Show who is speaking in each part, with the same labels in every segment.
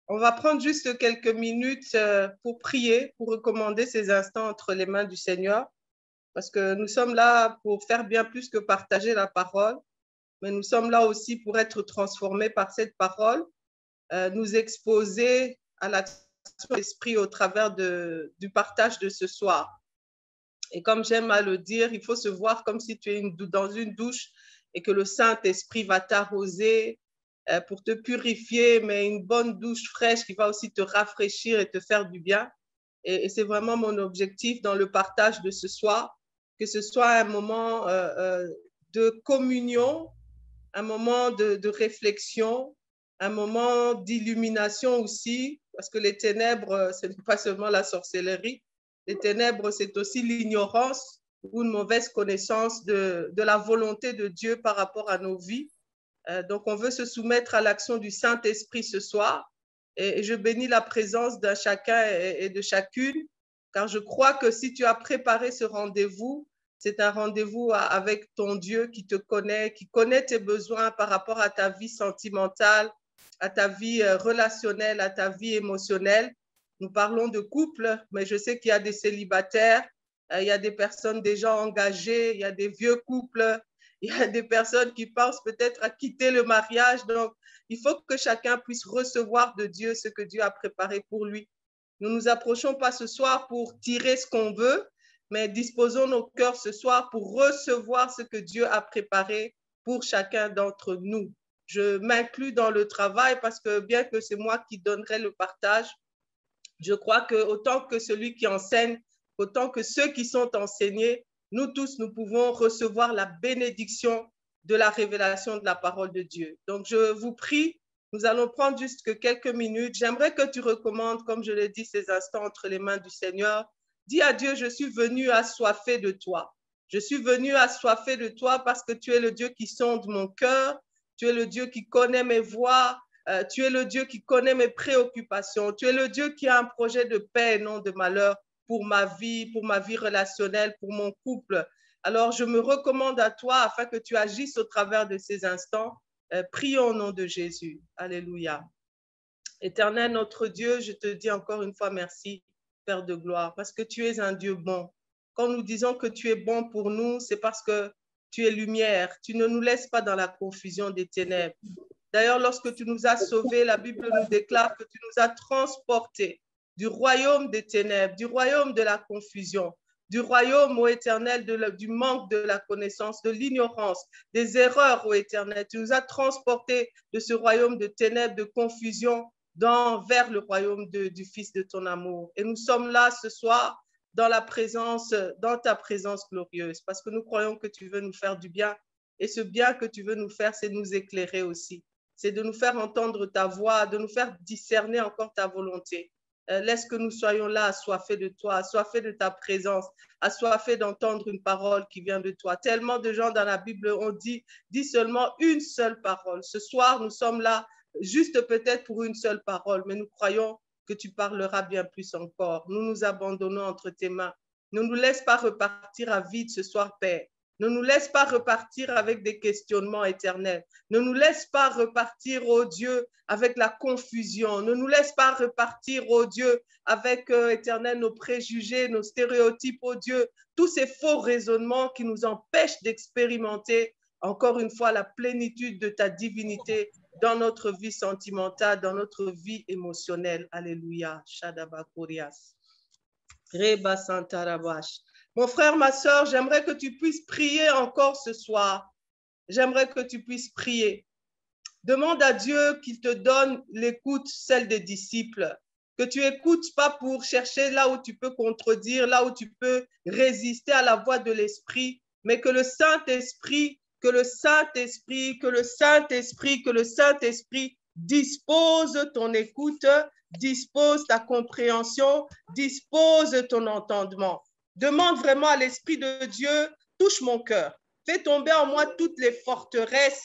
Speaker 1: On va prendre juste quelques minutes pour prier, pour recommander ces instants entre les mains du Seigneur, parce que nous sommes là pour faire bien plus que partager la parole, mais nous sommes là aussi pour être transformés par cette parole, nous exposer à l'action de l'Esprit au travers du partage de ce soir. Et comme j'aime à le dire, il faut se voir comme si tu es dans une douche et que le Saint-Esprit va t'arroser pour te purifier, mais une bonne douche fraîche qui va aussi te rafraîchir et te faire du bien. Et c'est vraiment mon objectif dans le partage de ce soir, que ce soit un moment de communion, un moment de réflexion, un moment d'illumination aussi, parce que les ténèbres, ce n'est pas seulement la sorcellerie, les ténèbres, c'est aussi l'ignorance ou une mauvaise connaissance de la volonté de Dieu par rapport à nos vies. Donc, on veut se soumettre à l'action du Saint-Esprit ce soir. Et je bénis la présence d'un chacun et de chacune, car je crois que si tu as préparé ce rendez-vous, c'est un rendez-vous avec ton Dieu qui te connaît, qui connaît tes besoins par rapport à ta vie sentimentale, à ta vie relationnelle, à ta vie émotionnelle. Nous parlons de couple, mais je sais qu'il y a des célibataires, il y a des personnes déjà engagées, il y a des vieux couples, il y a des personnes qui pensent peut-être à quitter le mariage. Donc, il faut que chacun puisse recevoir de Dieu ce que Dieu a préparé pour lui. Nous ne nous approchons pas ce soir pour tirer ce qu'on veut, mais disposons nos cœurs ce soir pour recevoir ce que Dieu a préparé pour chacun d'entre nous. Je m'inclus dans le travail parce que bien que c'est moi qui donnerai le partage, je crois que autant que celui qui enseigne, autant que ceux qui sont enseignés, nous tous, nous pouvons recevoir la bénédiction de la révélation de la parole de Dieu. Donc, je vous prie, nous allons prendre juste que quelques minutes. J'aimerais que tu recommandes, comme je l'ai dit, ces instants entre les mains du Seigneur. Dis à Dieu, je suis venu assoiffé de toi. Je suis venu assoiffé de toi parce que tu es le Dieu qui sonde mon cœur. Tu es le Dieu qui connaît mes voies. Tu es le Dieu qui connaît mes préoccupations. Tu es le Dieu qui a un projet de paix et non de malheur pour ma vie relationnelle, pour mon couple. Alors, je me recommande à toi afin que tu agisses au travers de ces instants. Prions au nom de Jésus. Alléluia. Éternel, notre Dieu, je te dis encore une fois merci, Père de gloire, parce que tu es un Dieu bon. Quand nous disons que tu es bon pour nous, c'est parce que tu es lumière. Tu ne nous laisses pas dans la confusion des ténèbres. D'ailleurs, lorsque tu nous as sauvés, la Bible nous déclare que tu nous as transportés du royaume des ténèbres, du royaume de la confusion, du royaume, ô Éternel, du manque de la connaissance, de l'ignorance, des erreurs, ô Éternel. Tu nous as transportés de ce royaume de ténèbres, de confusion, vers le royaume du Fils de ton amour. Et nous sommes là ce soir dans ta présence glorieuse, parce que nous croyons que tu veux nous faire du bien. Et ce bien que tu veux nous faire, c'est nous éclairer aussi. C'est de nous faire entendre ta voix, de nous faire discerner encore ta volonté. Laisse que nous soyons là, assoiffés de toi, assoiffés de ta présence, assoiffés d'entendre une parole qui vient de toi. Tellement de gens dans la Bible ont dit seulement une seule parole. Ce soir, nous sommes là juste peut-être pour une seule parole, mais nous croyons que tu parleras bien plus encore. Nous nous abandonnons entre tes mains. Ne nous laisse pas repartir à vide ce soir, Père. Ne nous laisse pas repartir avec des questionnements éternels. Ne nous laisse pas repartir, ô Dieu, avec la confusion. Ne nous laisse pas repartir, ô Dieu, avec, éternel, nos préjugés, nos stéréotypes, ô Dieu, tous ces faux raisonnements qui nous empêchent d'expérimenter, encore une fois, la plénitude de ta divinité dans notre vie sentimentale, dans notre vie émotionnelle. Alléluia. Shadabakurias. Reba Santarabash. Mon frère, ma soeur, j'aimerais que tu puisses prier encore ce soir. J'aimerais que tu puisses prier. Demande à Dieu qu'il te donne l'écoute, celle des disciples. Que tu écoutes pas pour chercher là où tu peux contredire, là où tu peux résister à la voix de l'Esprit, mais que le Saint-Esprit dispose ton écoute, dispose ta compréhension, dispose ton entendement. Demande vraiment à l'Esprit de Dieu, touche mon cœur. Fais tomber en moi toutes les forteresses,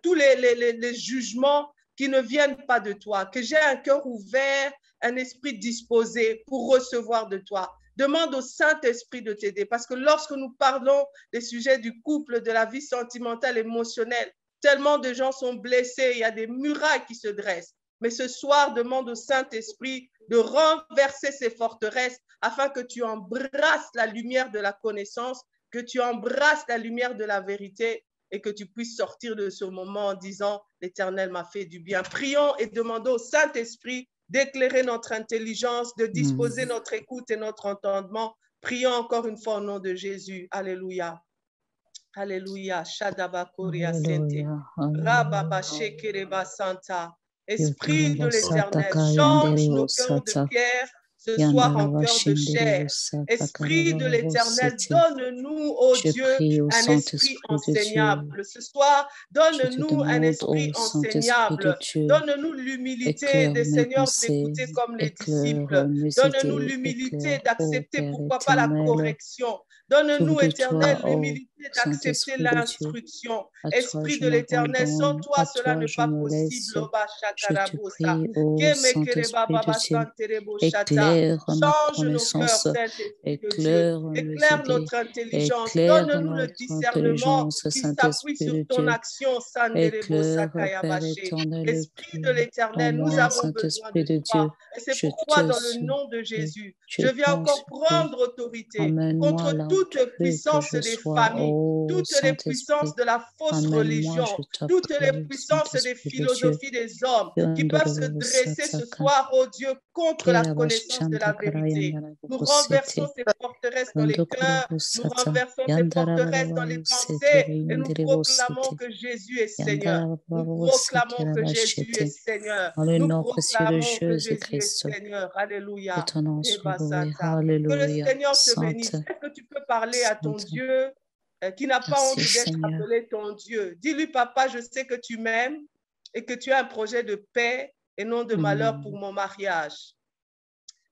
Speaker 1: tous les jugements qui ne viennent pas de toi. Que j'ai un cœur ouvert, un esprit disposé pour recevoir de toi. Demande au Saint-Esprit de t'aider parce que lorsque nous parlons des sujets du couple, de la vie sentimentale, émotionnelle, tellement de gens sont blessés, il y a des murailles qui se dressent. Mais ce soir, demande au Saint-Esprit de renverser ces forteresses afin que tu embrasses la lumière de la connaissance, que tu embrasses la lumière de la vérité et que tu puisses sortir de ce moment en disant « L'Éternel m'a fait du bien ». Prions et demandons au Saint-Esprit d'éclairer notre intelligence, de disposer notre écoute et notre entendement. Prions encore une fois au nom de Jésus. Alléluia. Alléluia. Shadabakoria Sente. Rababa Shekereba Santa. Esprit de l'Éternel, change nos cœurs de pierre ce soir en cœur de chair. Esprit de l'Éternel, donne-nous, ô Dieu, un esprit enseignable. Ce soir, donne-nous un esprit enseignable. Donne-nous l'humilité des seigneurs d'écouter comme les disciples. Donne-nous l'humilité d'accepter, pourquoi pas, la correction. Donne-nous, Éternel, l'humilité d'accepter l'instruction. Esprit de l'Éternel, sans toi, cela n'est pas possible. Change nos cœurs, Saint-Esprit de Dieu. Éclaire notre intelligence. Donne-nous le discernement qui s'appuie sur ton action, Esprit de l'Éternel, nous avons besoin de toi. Et c'est pourquoi, dans le nom de Jésus, je viens encore prendre autorité contre toute puissance des familles, toutes les puissances de la fausse religion, toutes les puissances des philosophies des hommes qui peuvent se dresser ce soir, oh Dieu, contre la connaissance de la vérité. Nous renversons ces forteresses dans les cœurs, nous renversons ces forteresses dans les pensées et nous proclamons que Jésus est Seigneur. Nous proclamons que Jésus est Seigneur. Nous proclamons que Jésus est Seigneur. Alléluia. Que le Seigneur te bénisse. Est-ce que tu peux parler à ton Dieu qui n'a pas honte d'être appelé ton Dieu? Dis-lui, papa, je sais que tu m'aimes et que tu as un projet de paix et non de malheur pour mon mariage.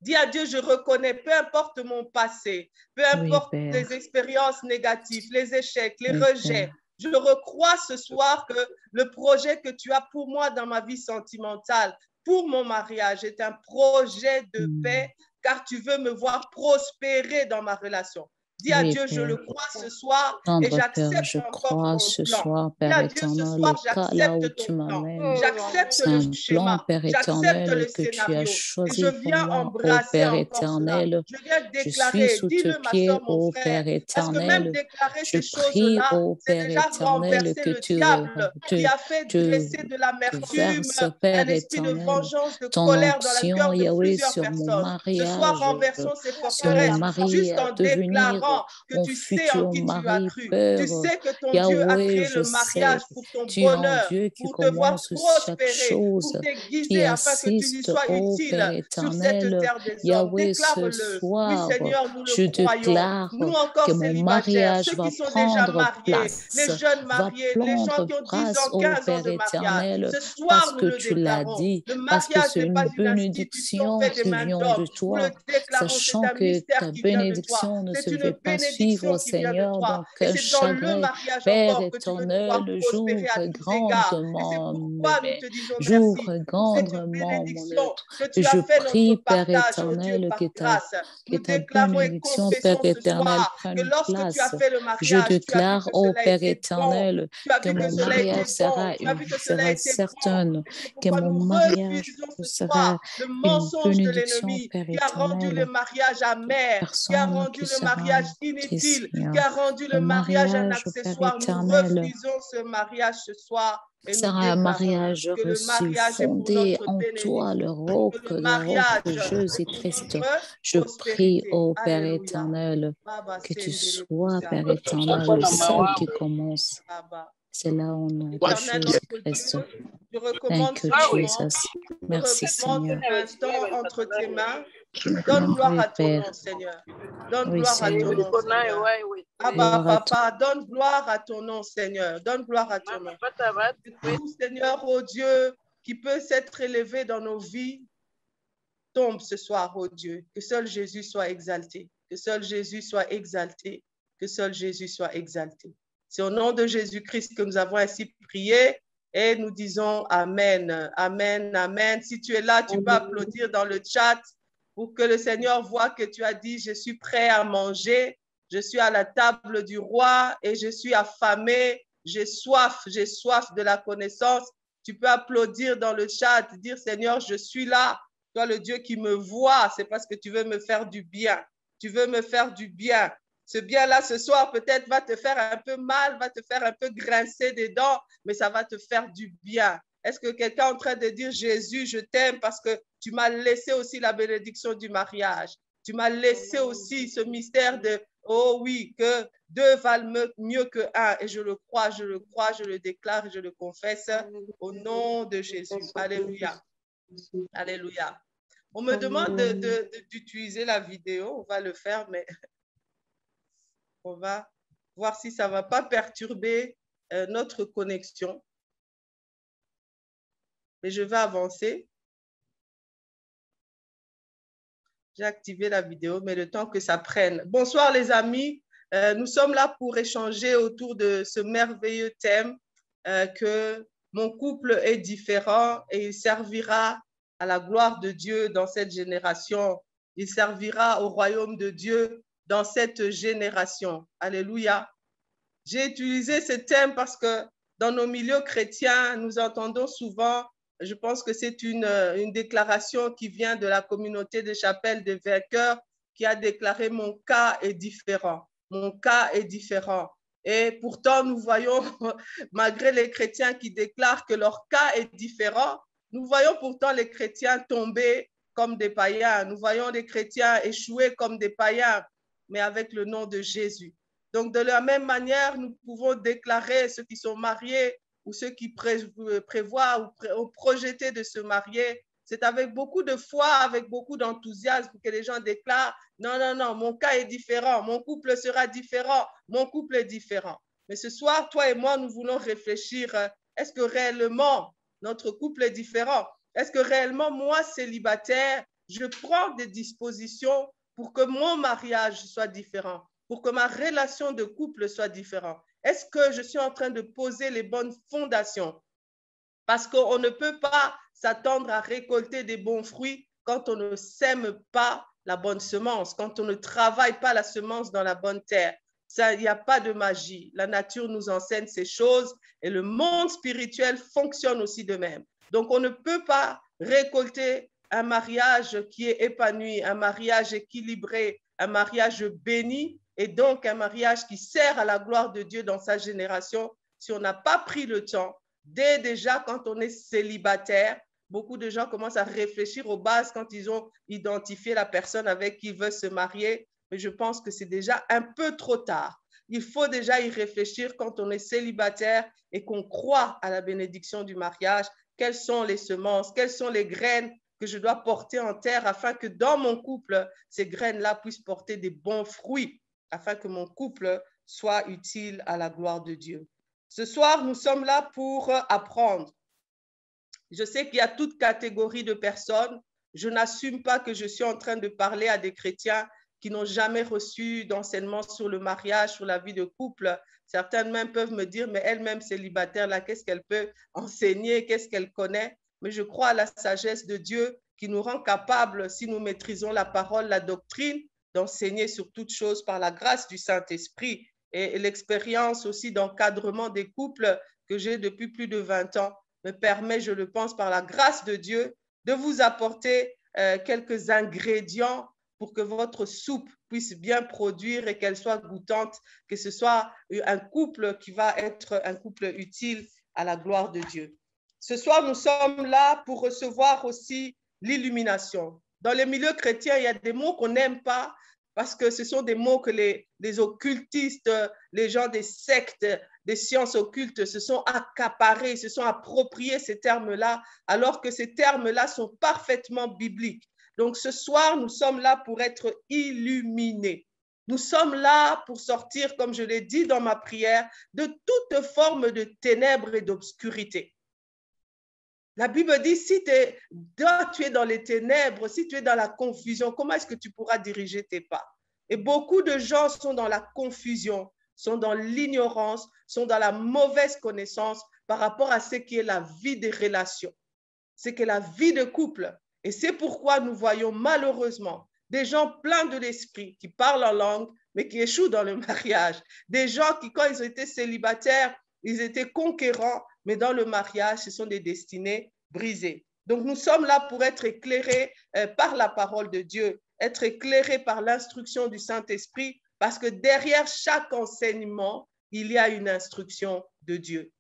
Speaker 1: Dis à Dieu, je reconnais, peu importe mon passé, peu importe les expériences négatives, les échecs, les rejets, je recrois ce soir que le projet que tu as pour moi dans ma vie sentimentale, pour mon mariage, est un projet de paix, car tu veux me voir prospérer dans ma relation. Dis à Dieu, je le crois ce soir et j'accepte encore ton plan. Dis à Dieu, ce soir, j'accepte ton plan. J'accepte le schéma. J'accepte le scénario. Et je viens embrasser encore cela. Je viens déclarer, dis-le ma soeur, mon frère, parce que même déclarer ces choses-là, c'est déjà renverser le diable qui a fait dresser de l'amertume, un esprit de vengeance, de colère dans le cœur de plusieurs personnes. Ce soir, renversons ces forteresses juste en déclarant que tu sais en qui tu as cru. Tu sais que ton Dieu a créé le mariage pour ton bonheur, pour te voir prospérer, pour t'aiguiser afin que tu lui sois utile sur cette terre des hommes. Déclare-le. Oui, Seigneur, nous le croyons. Nous encore célibataires, ceux qui sont déjà mariés, les jeunes mariés, les gens qui ont 10 ans, 15 ans de mariage. Ce soir, nous le déclarons. Le mariage n'est pas une institution faite des mains d'hommes. Nous le déclarons, c'est un mystère qui vient de toi. C'est une bénédiction qui vient de toi. Et c'est dans le mariage encore que tu veux nous voir prospérer à tous égards. Et c'est pourquoi nous te disons merci pour cette bénédiction que tu as fait notre partage, oh Dieu, par grâce. Nous déclarons et confessons ce soir que lorsque tu as fait le mariage, tu as vu que cela a été bon. Tu as vu que cela a été bon. Tu as vu que cela a été bon. Et pourquoi nous refusons ce soir le mensonge de l'ennemi qui a rendu le mariage amer, qui a rendu le mariage inutile, qui a rendu le mariage un accessoire. Nous refusons ce mariage ce soir. Et
Speaker 2: sera un mariage reçu, fondé en toi, le roc joyeux et triste. Je prie, ô Père éternel, que tu sois, Père éternel, le seul qui commence. C'est là au nom de Jésus-Christ. Thank you, Jesus. Merci, Seigneur.
Speaker 1: Un instant entre tes mains. Donne gloire à ton nom, Seigneur. Donne gloire à ton nom, Seigneur. Abba, Papa, donne gloire à ton nom, Seigneur. Donne gloire à ton nom. Tout, Seigneur, oh Dieu, qui peut s'être élevé dans nos vies, tombe ce soir, oh Dieu. Que seul Jésus soit exalté. Que seul Jésus soit exalté. Que seul Jésus soit exalté. C'est au nom de Jésus-Christ que nous avons ainsi prié et nous disons Amen, Amen, Amen. Si tu es là, tu peux applaudir dans le chat pour que le Seigneur voit que tu as dit, je suis prêt à manger, je suis à la table du roi et je suis affamé, j'ai soif de la connaissance. Tu peux applaudir dans le chat, dire Seigneur, je suis là. Toi, le Dieu qui me voit, c'est parce que tu veux me faire du bien. Tu veux me faire du bien. Ce bien-là, ce soir, peut-être va te faire un peu mal, va te faire un peu grincer des dents, mais ça va te faire du bien. Est-ce que quelqu'un est en train de dire, Jésus, je t'aime parce que tu m'as laissé aussi la bénédiction du mariage. Tu m'as laissé aussi ce mystère de, oh oui, que deux valent mieux que un. Et je le crois, je le crois, je le déclare et je le confesse au nom de Jésus. Alléluia. Alléluia. On me demande d'utiliser la vidéo. On va le faire, mais on va voir si ça ne va pas perturber notre connexion. Mais je vais avancer. J'ai activé la vidéo, mais le temps que ça prenne. Bonsoir les amis. Nous sommes là pour échanger autour de ce merveilleux thème que mon couple est différent et il servira à la gloire de Dieu dans cette génération. Il servira au royaume de Dieu dans cette génération. Alléluia. J'ai utilisé ce thème parce que dans nos milieux chrétiens, nous entendons souvent, je pense que c'est une déclaration qui vient de la communauté des chapelles des vainqueurs qui a déclaré « Mon cas est différent, mon cas est différent ». Et pourtant, nous voyons, malgré les chrétiens qui déclarent que leur cas est différent, nous voyons pourtant les chrétiens tomber comme des païens. Nous voyons les chrétiens échouer comme des païens, mais avec le nom de Jésus. Donc, de la même manière, nous pouvons déclarer ceux qui sont mariés ou ceux qui prévoient ou projeter de se marier. C'est avec beaucoup de foi, avec beaucoup d'enthousiasme que les gens déclarent « Non, non, non, mon cas est différent, mon couple sera différent, mon couple est différent. » Mais ce soir, toi et moi, nous voulons réfléchir, est-ce que réellement notre couple est différent? Est-ce que réellement, moi, célibataire, je prends des dispositions pour que mon mariage soit différent, pour que ma relation de couple soit différente? Est-ce que je suis en train de poser les bonnes fondations? Parce qu'on ne peut pas s'attendre à récolter des bons fruits quand on ne sème pas la bonne semence, quand on ne travaille pas la semence dans la bonne terre. Il n'y a pas de magie. La nature nous enseigne ces choses et le monde spirituel fonctionne aussi de même. Donc, on ne peut pas récolter un mariage qui est épanoui, un mariage équilibré, un mariage béni et donc un mariage qui sert à la gloire de Dieu dans sa génération si on n'a pas pris le temps. Dès déjà, quand on est célibataire, beaucoup de gens commencent à réfléchir aux bases quand ils ont identifié la personne avec qui ils veulent se marier. Mais je pense que c'est déjà un peu trop tard. Il faut déjà y réfléchir quand on est célibataire et qu'on croit à la bénédiction du mariage. Quelles sont les semences, quelles sont les graines que je dois porter en terre afin que dans mon couple, ces graines-là puissent porter des bons fruits, afin que mon couple soit utile à la gloire de Dieu. Ce soir, nous sommes là pour apprendre. Je sais qu'il y a toute catégorie de personnes. Je n'assume pas que je suis en train de parler à des chrétiens qui n'ont jamais reçu d'enseignement sur le mariage, sur la vie de couple. Certaines même peuvent me dire, mais elle-même célibataire, là, qu'est-ce qu'elle peut enseigner, qu'est-ce qu'elle connaît? Mais je crois à la sagesse de Dieu qui nous rend capables, si nous maîtrisons la parole, la doctrine, d'enseigner sur toutes choses par la grâce du Saint-Esprit. Et l'expérience aussi d'encadrement des couples que j'ai depuis plus de 20 ans me permet, je le pense, par la grâce de Dieu, de vous apporter quelques ingrédients pour que votre soupe puisse bien produire et qu'elle soit goûtante, que ce soit un couple qui va être un couple utile à la gloire de Dieu. Ce soir, nous sommes là pour recevoir aussi l'illumination. Dans les milieux chrétiens, il y a des mots qu'on n'aime pas, parce que ce sont des mots que les occultistes, les gens des sectes, des sciences occultes se sont accaparés, se sont appropriés ces termes-là, alors que ces termes-là sont parfaitement bibliques. Donc ce soir, nous sommes là pour être illuminés. Nous sommes là pour sortir, comme je l'ai dit dans ma prière, de toute forme de ténèbres et d'obscurité. La Bible dit, si tu es dans les ténèbres, si tu es dans la confusion, comment est-ce que tu pourras diriger tes pas? Et beaucoup de gens sont dans la confusion, sont dans l'ignorance, sont dans la mauvaise connaissance par rapport à ce qui est la vie des relations, ce qui est la vie de couple. Et c'est pourquoi nous voyons malheureusement des gens pleins de l'esprit qui parlent en langue, mais qui échouent dans le mariage. Des gens qui, quand ils étaient célibataires, ils étaient conquérants, mais dans le mariage, ce sont des destinées brisées. Donc, nous sommes là pour être éclairés par la parole de Dieu, être éclairés par l'instruction du Saint-Esprit, parce que derrière chaque enseignement, il y a une instruction de Dieu.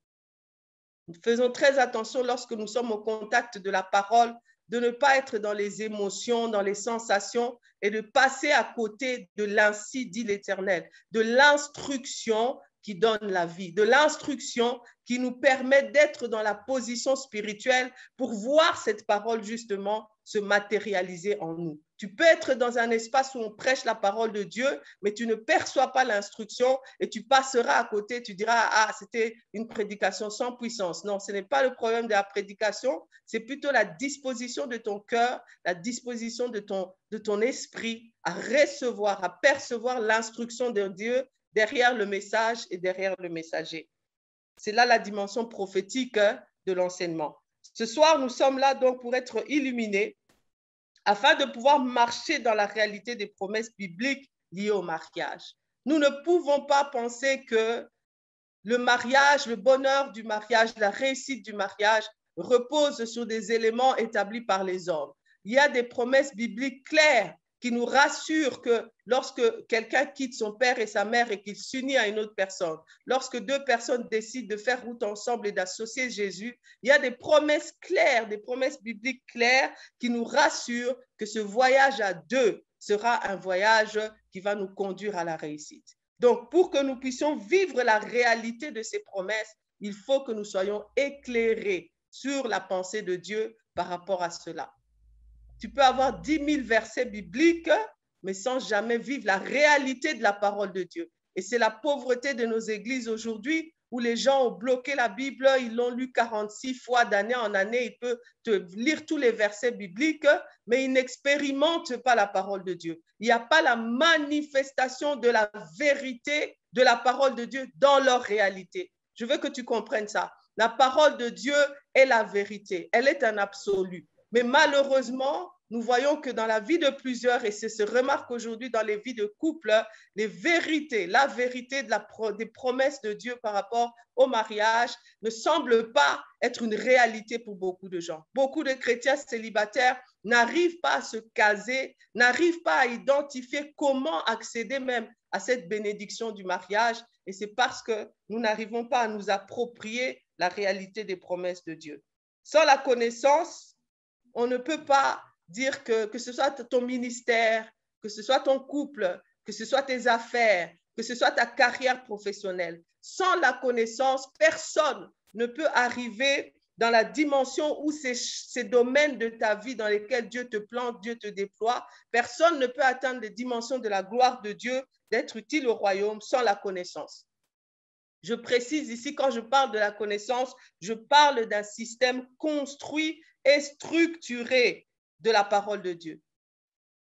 Speaker 1: Faisons très attention lorsque nous sommes au contact de la parole, de ne pas être dans les émotions, dans les sensations et de passer à côté de l'ainsi dit l'Éternel, de l'instruction qui donne la vie, de l'instruction qui nous permet d'être dans la position spirituelle pour voir cette parole justement se matérialiser en nous. Tu peux être dans un espace où on prêche la parole de Dieu, mais tu ne perçois pas l'instruction et tu passeras à côté, tu diras, ah, c'était une prédication sans puissance. Non, ce n'est pas le problème de la prédication, c'est plutôt la disposition de ton cœur, la disposition de ton esprit à recevoir, à percevoir l'instruction de Dieu derrière le message et derrière le messager. C'est là la dimension prophétique de l'enseignement. Ce soir, nous sommes là donc pour être illuminés afin de pouvoir marcher dans la réalité des promesses bibliques liées au mariage. Nous ne pouvons pas penser que le mariage, le bonheur du mariage, la réussite du mariage repose sur des éléments établis par les hommes. Il y a des promesses bibliques claires qui nous rassurent que lorsque quelqu'un quitte son père et sa mère et qu'il s'unit à une autre personne, lorsque deux personnes décident de faire route ensemble et d'associer Jésus, il y a des promesses claires, des promesses bibliques claires qui nous rassurent que ce voyage à deux sera un voyage qui va nous conduire à la réussite. Donc, pour que nous puissions vivre la réalité de ces promesses, il faut que nous soyons éclairés sur la pensée de Dieu par rapport à cela. Tu peux avoir 10 000 versets bibliques, mais sans jamais vivre la réalité de la parole de Dieu. Et c'est la pauvreté de nos églises aujourd'hui où les gens ont bloqué la Bible, ils l'ont lu 46 fois d'année en année, ils peuvent te lire tous les versets bibliques, mais ils n'expérimentent pas la parole de Dieu. Il n'y a pas la manifestation de la vérité de la parole de Dieu dans leur réalité. Je veux que tu comprennes ça. La parole de Dieu est la vérité, elle est un absolu. Mais malheureusement, nous voyons que dans la vie de plusieurs, et c'est se remarque aujourd'hui dans les vies de couple, les vérités, la vérité des promesses de Dieu par rapport au mariage ne semble pas être une réalité pour beaucoup de gens. Beaucoup de chrétiens célibataires n'arrivent pas à se caser, n'arrivent pas à identifier comment accéder même à cette bénédiction du mariage. Et c'est parce que nous n'arrivons pas à nous approprier la réalité des promesses de Dieu. Sans la connaissance, on ne peut pas dire que ce soit ton ministère, que ce soit ton couple, que ce soit tes affaires, que ce soit ta carrière professionnelle. Sans la connaissance, personne ne peut arriver dans la dimension où ces domaines de ta vie dans lesquels Dieu te plante, Dieu te déploie. Personne ne peut atteindre les dimensions de la gloire de Dieu, d'être utile au royaume sans la connaissance. Je précise ici, quand je parle de la connaissance, je parle d'un système construit et structuré de la parole de Dieu.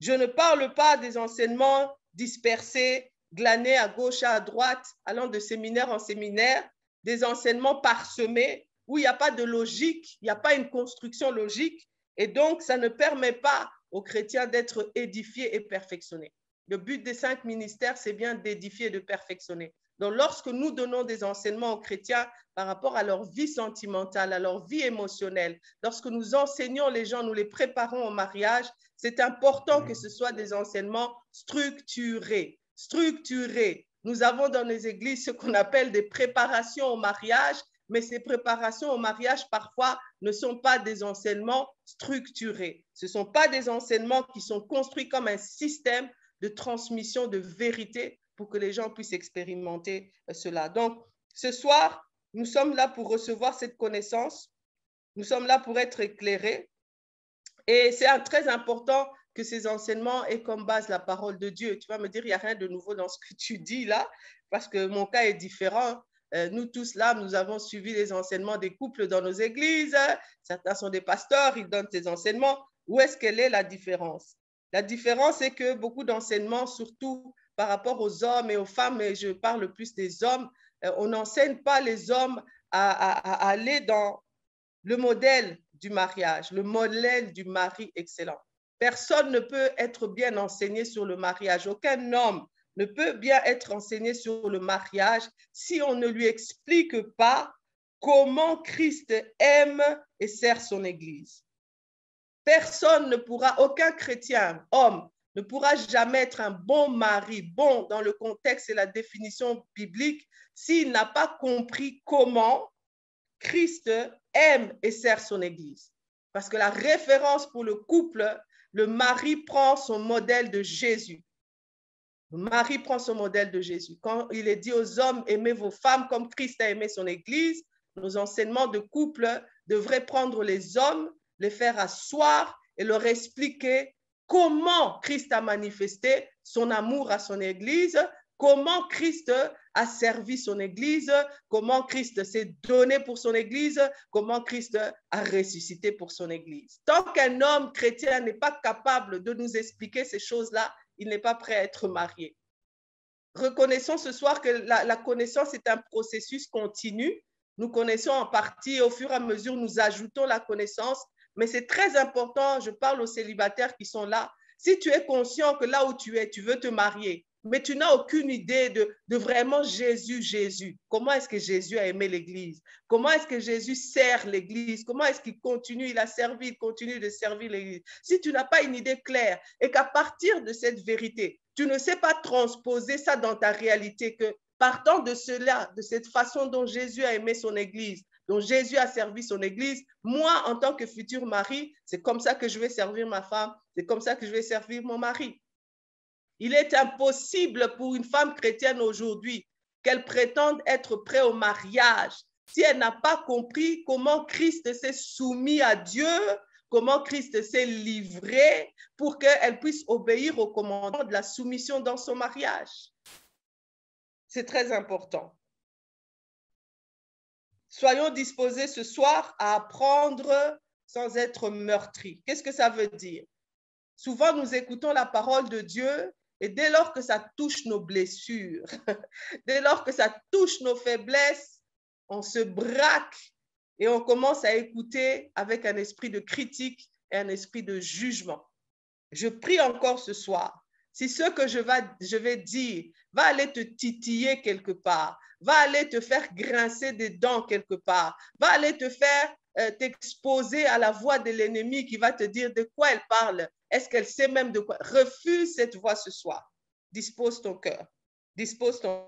Speaker 1: Je ne parle pas des enseignements dispersés, glanés à gauche, à droite, allant de séminaire en séminaire, des enseignements parsemés où il n'y a pas de logique, il n'y a pas une construction logique, et donc ça ne permet pas aux chrétiens d'être édifiés et perfectionnés. Le but des 5 ministères, c'est bien d'édifier et de perfectionner. Donc, lorsque nous donnons des enseignements aux chrétiens par rapport à leur vie sentimentale, à leur vie émotionnelle, lorsque nous enseignons les gens, nous les préparons au mariage, c'est important que ce soit des enseignements structurés. Structurés. Nous avons dans les églises ce qu'on appelle des préparations au mariage, mais ces préparations au mariage, parfois, ne sont pas des enseignements structurés. Ce ne sont pas des enseignements qui sont construits comme un système de transmission de vérité pour que les gens puissent expérimenter cela. Donc, ce soir, nous sommes là pour recevoir cette connaissance. Nous sommes là pour être éclairés. Et c'est très important que ces enseignements aient comme base la parole de Dieu. Tu vas me dire, il n'y a rien de nouveau dans ce que tu dis là, parce que mon cas est différent. Nous tous là, nous avons suivi les enseignements des couples dans nos églises. Certains sont des pasteurs, ils donnent ces enseignements. Où est-ce qu'elle est la différence? La différence, c'est que beaucoup d'enseignements, surtout par rapport aux hommes et aux femmes, et je parle plus des hommes, on n'enseigne pas les hommes à aller dans le modèle du mariage, le modèle du mari excellent. Personne ne peut être bien enseigné sur le mariage. Aucun homme ne peut bien être enseigné sur le mariage si on ne lui explique pas comment Christ aime et sert son Église. Personne ne pourra, aucun chrétien, homme, ne pourra jamais être un bon mari, bon dans le contexte et la définition biblique, s'il n'a pas compris comment Christ aime et sert son Église. Parce que la référence pour le couple, le mari prend son modèle de Jésus. Le mari prend son modèle de Jésus. Quand il est dit aux hommes, aimez vos femmes comme Christ a aimé son Église, nos enseignements de couple devraient prendre les hommes, les faire asseoir et leur expliquer comment Christ a manifesté son amour à son Église, comment Christ a servi son Église, comment Christ s'est donné pour son Église, comment Christ a ressuscité pour son Église. Tant qu'un homme chrétien n'est pas capable de nous expliquer ces choses-là, il n'est pas prêt à être marié. Reconnaissons ce soir que la connaissance est un processus continu. Nous connaissons en partie, au fur et à mesure, nous ajoutons la connaissance, mais c'est très important, je parle aux célibataires qui sont là, si tu es conscient que là où tu es, tu veux te marier, mais tu n'as aucune idée de vraiment Jésus. Comment est-ce que Jésus a aimé l'Église? Comment est-ce que Jésus sert l'Église? Comment est-ce qu'il continue, il a servi, il continue de servir l'Église? Si tu n'as pas une idée claire et qu'à partir de cette vérité, tu ne sais pas transposer ça dans ta réalité, que partant de cela, de cette façon dont Jésus a aimé son Église, dont Jésus a servi son Église, moi, en tant que futur mari, c'est comme ça que je vais servir ma femme, c'est comme ça que je vais servir mon mari. Il est impossible pour une femme chrétienne aujourd'hui qu'elle prétende être prête au mariage si elle n'a pas compris comment Christ s'est soumis à Dieu, comment Christ s'est livré pour qu'elle puisse obéir au commandement de la soumission dans son mariage. C'est très important. Soyons disposés ce soir à apprendre sans être meurtris. Qu'est-ce que ça veut dire? Souvent, nous écoutons la parole de Dieu et dès lors que ça touche nos blessures, dès lors que ça touche nos faiblesses, on se braque et on commence à écouter avec un esprit de critique et un esprit de jugement. Je prie encore ce soir, si ce que je vais dire va aller te titiller quelque part, va aller te faire grincer des dents quelque part, va aller te faire t'exposer à la voix de l'ennemi qui va te dire de quoi elle parle. Est-ce qu'elle sait même de quoi? Refuse cette voix ce soir. Dispose ton cœur. Dispose ton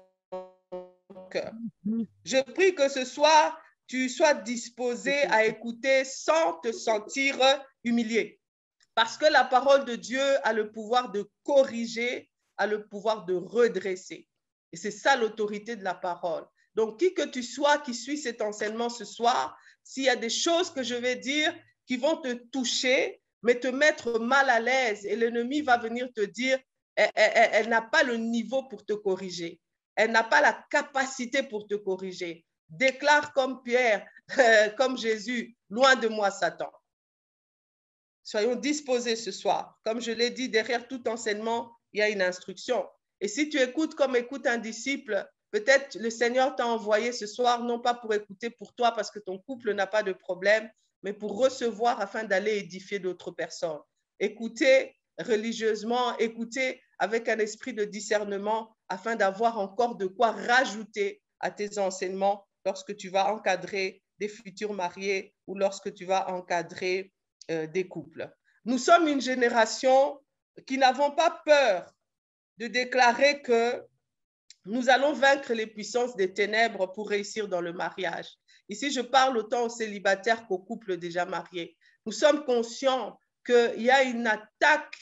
Speaker 1: cœur. Je prie que ce soir, tu sois disposé à écouter sans te sentir humilié. Parce que la parole de Dieu a le pouvoir de corriger, a le pouvoir de redresser. Et c'est ça l'autorité de la parole. Donc, qui que tu sois qui suit cet enseignement ce soir, s'il y a des choses que je vais dire qui vont te toucher, mais te mettre mal à l'aise, et l'ennemi va venir te dire, elle n'a pas le niveau pour te corriger. Elle n'a pas la capacité pour te corriger. Déclare comme Pierre, comme Jésus, loin de moi, Satan. Soyons disposés ce soir. Comme je l'ai dit, derrière tout enseignement, il y a une instruction. Et si tu écoutes comme écoute un disciple, peut-être le Seigneur t'a envoyé ce soir, non pas pour écouter pour toi parce que ton couple n'a pas de problème, mais pour recevoir afin d'aller édifier d'autres personnes. Écoutez religieusement, écoutez avec un esprit de discernement afin d'avoir encore de quoi rajouter à tes enseignements lorsque tu vas encadrer des futurs mariés ou lorsque tu vas encadrer des couples. Nous sommes une génération qui n'avons pas peur de déclarer que nous allons vaincre les puissances des ténèbres pour réussir dans le mariage. Ici, je parle autant aux célibataires qu'aux couples déjà mariés. Nous sommes conscients qu'il y a une attaque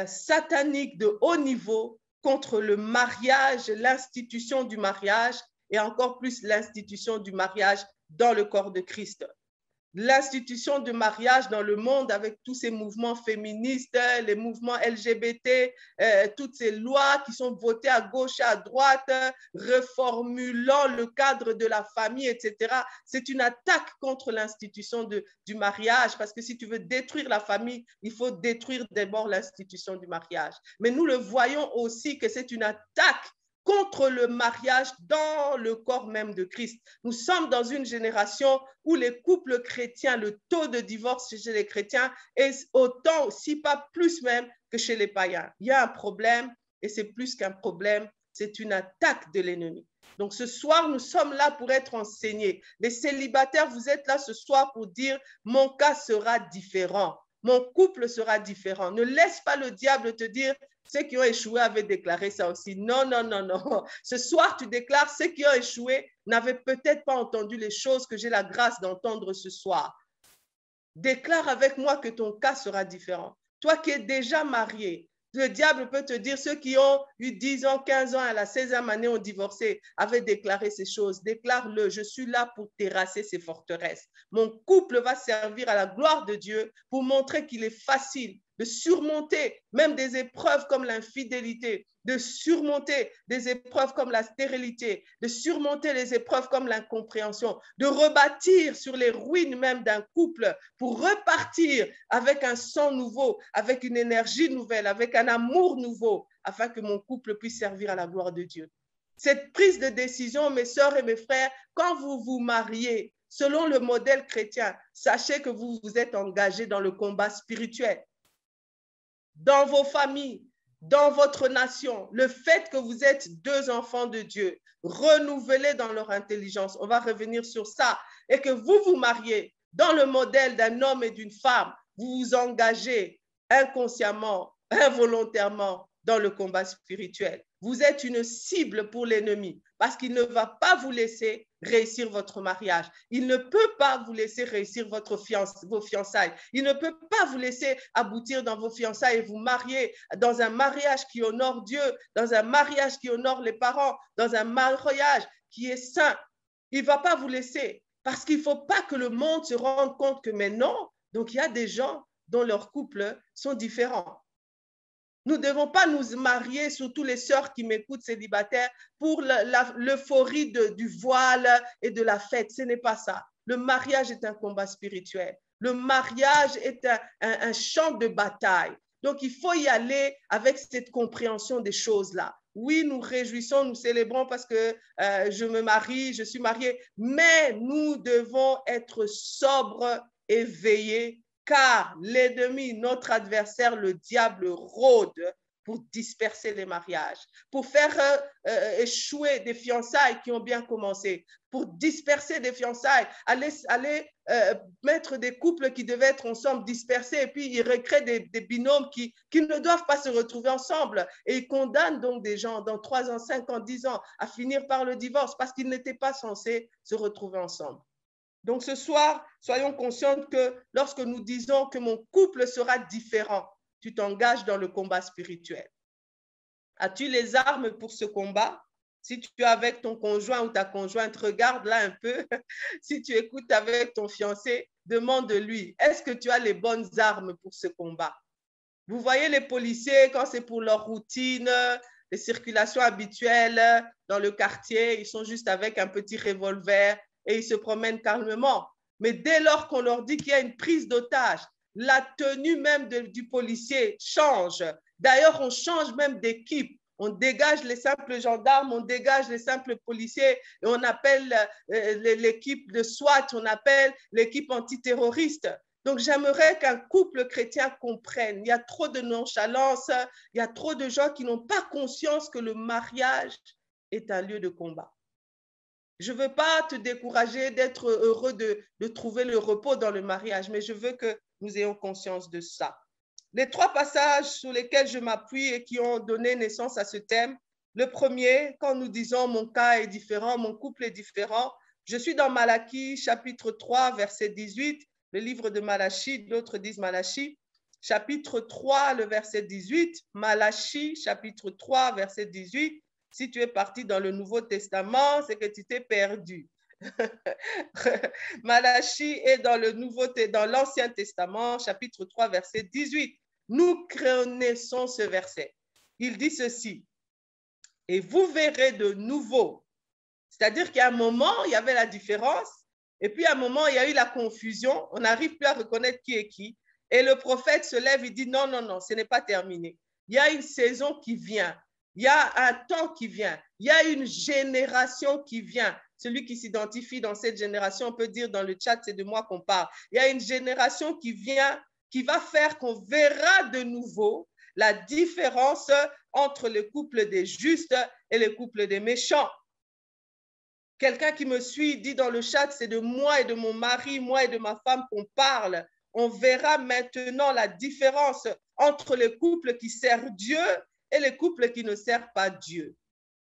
Speaker 1: satanique de haut niveau contre le mariage, l'institution du mariage et encore plus l'institution du mariage dans le corps de Christ. L'institution de mariage dans le monde avec tous ces mouvements féministes, les mouvements LGBT, toutes ces lois qui sont votées à gauche et à droite, reformulant le cadre de la famille, etc. C'est une attaque contre l'institution du mariage parce que si tu veux détruire la famille, il faut détruire d'abord l'institution du mariage. Mais nous le voyons aussi que c'est une attaque contre le mariage dans le corps même de Christ. Nous sommes dans une génération où les couples chrétiens, le taux de divorce chez les chrétiens est autant, si pas plus même, que chez les païens. Il y a un problème et c'est plus qu'un problème, c'est une attaque de l'ennemi. Donc, ce soir, nous sommes là pour être enseignés. Les célibataires, vous êtes là ce soir pour dire, mon cas sera différent. Mon couple sera différent. Ne laisse pas le diable te dire, ceux qui ont échoué avaient déclaré ça aussi. Non, non, non, non. Ce soir, tu déclares, ceux qui ont échoué n'avaient peut-être pas entendu les choses que j'ai la grâce d'entendre ce soir. Déclare avec moi que ton cas sera différent. Toi qui es déjà marié, le diable peut te dire, ceux qui ont eu 10 ans, 15 ans, à la 16e année ont divorcé, avaient déclaré ces choses. Déclare-le, je suis là pour terrasser ces forteresses. Mon couple va servir à la gloire de Dieu pour montrer qu'il est facile de surmonter même des épreuves comme l'infidélité, de surmonter des épreuves comme la stérilité, de surmonter les épreuves comme l'incompréhension, de rebâtir sur les ruines même d'un couple pour repartir avec un sang nouveau, avec une énergie nouvelle, avec un amour nouveau, afin que mon couple puisse servir à la gloire de Dieu. Cette prise de décision, mes sœurs et mes frères, quand vous vous mariez, selon le modèle chrétien, sachez que vous vous êtes engagés dans le combat spirituel. Dans vos familles, dans votre nation, le fait que vous êtes deux enfants de Dieu, renouvelés dans leur intelligence, on va revenir sur ça, et que vous vous mariez dans le modèle d'un homme et d'une femme, vous vous engagez inconsciemment, involontairement dans le combat spirituel. Vous êtes une cible pour l'ennemi parce qu'il ne va pas vous laisser réussir votre mariage. Il ne peut pas vous laisser réussir vos fiançailles. Il ne peut pas vous laisser aboutir dans vos fiançailles et vous marier dans un mariage qui honore Dieu, dans un mariage qui honore les parents, dans un mariage qui est saint. Il ne va pas vous laisser parce qu'il ne faut pas que le monde se rende compte que maintenant, donc il y a des gens dont leurs couples sont différents. Nous ne devons pas nous marier, surtout les sœurs qui m'écoutent célibataires, pour l'euphorie du voile et de la fête. Ce n'est pas ça. Le mariage est un combat spirituel. Le mariage est un champ de bataille. Donc, il faut y aller avec cette compréhension des choses-là. Oui, nous réjouissons, nous célébrons parce que je me marie, je suis mariée, mais nous devons être sobres et veillés, car l'ennemi, notre adversaire, le diable, rôde pour disperser les mariages, pour faire échouer des fiançailles qui ont bien commencé, pour disperser des fiançailles, aller mettre des couples qui devaient être ensemble dispersés, et puis ils recréent des binômes qui ne doivent pas se retrouver ensemble, et ils condamnent donc des gens dans 3 ans, 5 ans, 10 ans à finir par le divorce parce qu'ils n'étaient pas censés se retrouver ensemble. Donc ce soir, soyons conscients que lorsque nous disons que mon couple sera différent, tu t'engages dans le combat spirituel. As-tu les armes pour ce combat? Si tu es avec ton conjoint ou ta conjointe, regarde là un peu. Si tu écoutes avec ton fiancé, demande-lui, est-ce que tu as les bonnes armes pour ce combat? Vous voyez les policiers, quand c'est pour leur routine, les circulations habituelles dans le quartier, ils sont juste avec un petit revolver et ils se promènent calmement. Mais dès lors qu'on leur dit qu'il y a une prise d'otage, la tenue même du policier change. D'ailleurs, on change même d'équipe. On dégage les simples gendarmes, on dégage les simples policiers et on appelle l'équipe de SWAT, on appelle l'équipe antiterroriste. Donc, j'aimerais qu'un couple chrétien comprenne. Il y a trop de nonchalance, il y a trop de gens qui n'ont pas conscience que le mariage est un lieu de combat. Je ne veux pas te décourager d'être heureux de trouver le repos dans le mariage, mais je veux que nous ayons conscience de ça. Les 3 passages sur lesquels je m'appuie et qui ont donné naissance à ce thème. Le premier, quand nous disons mon cas est différent, mon couple est différent, je suis dans Malachie, chapitre 3, verset 18, le livre de Malachie, d'autres disent Malachie, chapitre 3, le verset 18, Malachie, chapitre 3, verset 18. Si tu es parti dans le Nouveau Testament, c'est que tu t'es perdu. Malachie est dans l'Ancien Testament, chapitre 3, verset 18. Nous connaissons ce verset. Il dit ceci, et vous verrez de nouveau. C'est-à-dire qu'il y a un moment, il y avait la différence, et puis à un moment, il y a eu la confusion, on n'arrive plus à reconnaître qui est qui, et le prophète se lève, il dit non, non, non, ce n'est pas terminé. Il y a une saison qui vient, il y a un temps qui vient, il y a une génération qui vient. Celui qui s'identifie dans cette génération, on peut dire dans le chat, c'est de moi qu'on parle. Il y a une génération qui vient, qui va faire qu'on verra de nouveau la différence entre le couple des justes et le couple des méchants. Quelqu'un qui me suit dit dans le chat, c'est de moi et de mon mari, moi et de ma femme qu'on parle. On verra maintenant la différence entre les couples qui servent Dieu et les couples qui ne servent pas Dieu.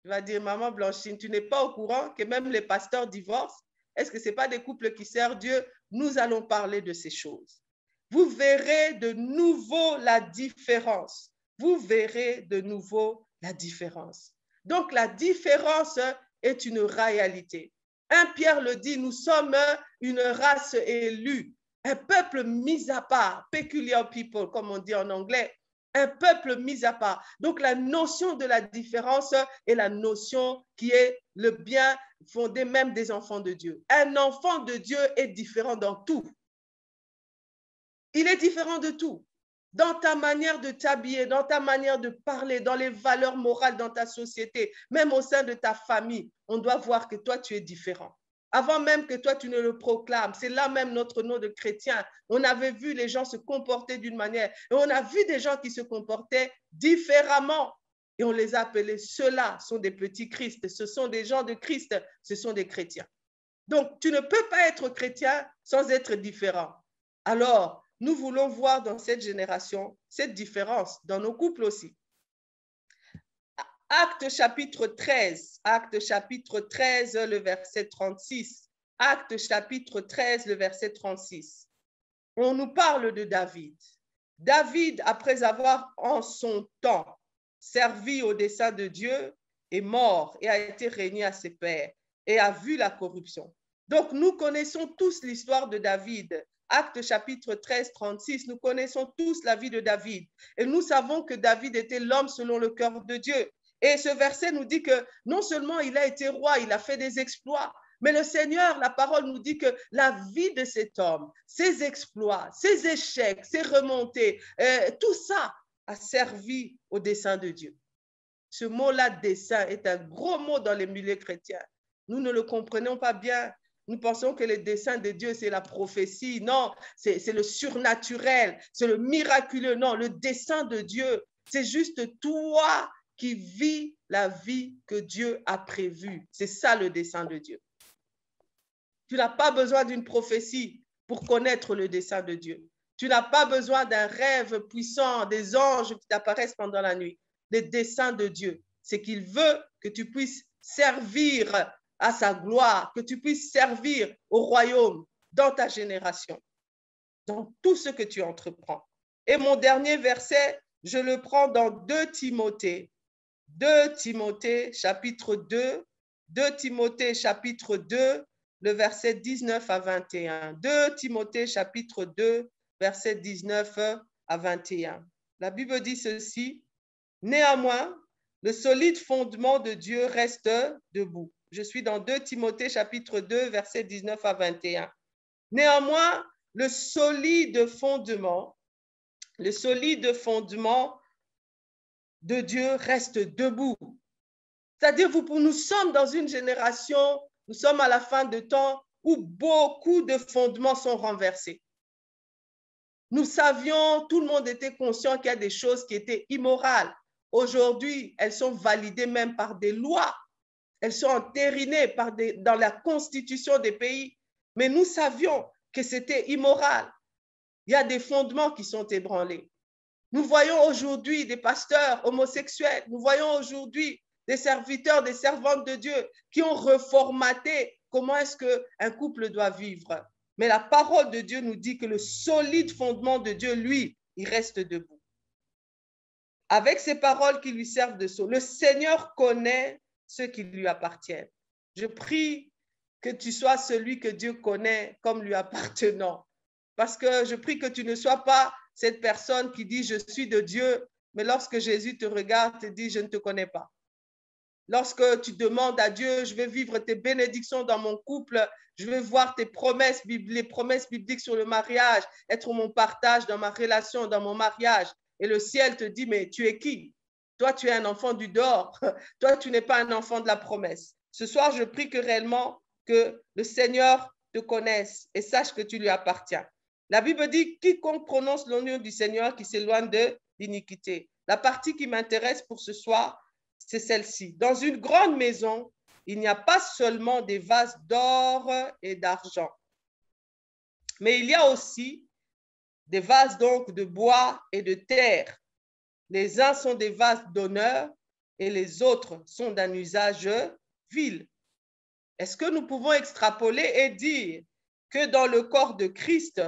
Speaker 1: Tu vas dire, maman Blanchine, tu n'es pas au courant que même les pasteurs divorcent? Est-ce que ce n'est pas des couples qui servent Dieu? Nous allons parler de ces choses. Vous verrez de nouveau la différence. Vous verrez de nouveau la différence. Donc, la différence est une réalité. 1 Pierre le dit, nous sommes une race élue, un peuple mis à part, peculiar people, comme on dit en anglais, un peuple mis à part. Donc, la notion de la différence est la notion qui est le bien fondé même des enfants de Dieu. Un enfant de Dieu est différent dans tout. Il est différent de tout. Dans ta manière de t'habiller, dans ta manière de parler, dans les valeurs morales dans ta société, même au sein de ta famille, on doit voir que toi, tu es différent. Avant même que toi, tu ne le proclames, c'est là même notre nom de chrétien. On avait vu les gens se comporter d'une manière et on a vu des gens qui se comportaient différemment. Et on les a appelés, ceux-là sont des petits Christ, ce sont des gens de Christ, ce sont des chrétiens. Donc, tu ne peux pas être chrétien sans être différent. Alors, nous voulons voir dans cette génération cette différence, dans nos couples aussi. Actes chapitre 13, le verset 36. Actes chapitre 13, le verset 36. On nous parle de David. David, après avoir en son temps servi au dessein de Dieu, est mort et a été régné à ses pères et a vu la corruption. Donc, nous connaissons tous l'histoire de David. Actes chapitre 13, 36, nous connaissons tous la vie de David. Et nous savons que David était l'homme selon le cœur de Dieu. Et ce verset nous dit que non seulement il a été roi, il a fait des exploits, mais le Seigneur, la parole nous dit que la vie de cet homme, ses exploits, ses échecs, ses remontées, tout ça a servi au dessein de Dieu. Ce mot-là, dessein, est un gros mot dans les milieux chrétiens. Nous ne le comprenons pas bien. Nous pensons que le dessein de Dieu, c'est la prophétie. Non, c'est le surnaturel, c'est le miraculeux. Non, le dessein de Dieu, c'est juste toi qui vis la vie que Dieu a prévue. C'est ça le dessein de Dieu. Tu n'as pas besoin d'une prophétie pour connaître le dessein de Dieu. Tu n'as pas besoin d'un rêve puissant, des anges qui t'apparaissent pendant la nuit. Le dessein de Dieu, c'est qu'il veut que tu puisses servir à sa gloire, que tu puisses servir au royaume dans ta génération, dans tout ce que tu entreprends. Et mon dernier verset, je le prends dans 2 Timothée. 2 Timothée, chapitre 2. 2 Timothée, chapitre 2, le verset 19 à 21. 2 Timothée, chapitre 2, verset 19 à 21. La Bible dit ceci. Néanmoins, le solide fondement de Dieu reste debout. Je suis dans 2 Timothée chapitre 2, versets 19 à 21. Néanmoins, le solide fondement de Dieu reste debout. C'est-à-dire, nous sommes dans une génération, nous sommes à la fin de temps où beaucoup de fondements sont renversés. Nous savions, tout le monde était conscient qu'il y a des choses qui étaient immorales. Aujourd'hui, elles sont validées même par des lois. Elles sont entérinées dans la constitution des pays. Mais nous savions que c'était immoral. Il y a des fondements qui sont ébranlés. Nous voyons aujourd'hui des pasteurs homosexuels. Nous voyons aujourd'hui des serviteurs, des servantes de Dieu qui ont reformaté comment est-ce qu'un couple doit vivre. Mais la parole de Dieu nous dit que le solide fondement de Dieu, lui, il reste debout. Avec ces paroles qui lui servent de sceau, le Seigneur connaît ceux qui lui appartiennent. Je prie que tu sois celui que Dieu connaît comme lui appartenant. Parce que je prie que tu ne sois pas cette personne qui dit « je suis de Dieu », mais lorsque Jésus te regarde, te dit « je ne te connais pas ». Lorsque tu demandes à Dieu « je vais vivre tes bénédictions dans mon couple », je veux voir tes promesses, les promesses bibliques sur le mariage, être mon partage dans ma relation, dans mon mariage. Et le ciel te dit, mais tu es qui? Toi, tu es un enfant du dehors. Toi, tu n'es pas un enfant de la promesse. Ce soir, je prie que réellement que le Seigneur te connaisse et sache que tu lui appartiens. La Bible dit, quiconque prononce le nom du Seigneur qui s'éloigne de l'iniquité. La partie qui m'intéresse pour ce soir, c'est celle-ci. Dans une grande maison, il n'y a pas seulement des vases d'or et d'argent, mais il y a aussi des vases donc de bois et de terre. Les uns sont des vases d'honneur et les autres sont d'un usage vil. Est-ce que nous pouvons extrapoler et dire que dans le corps de Christ,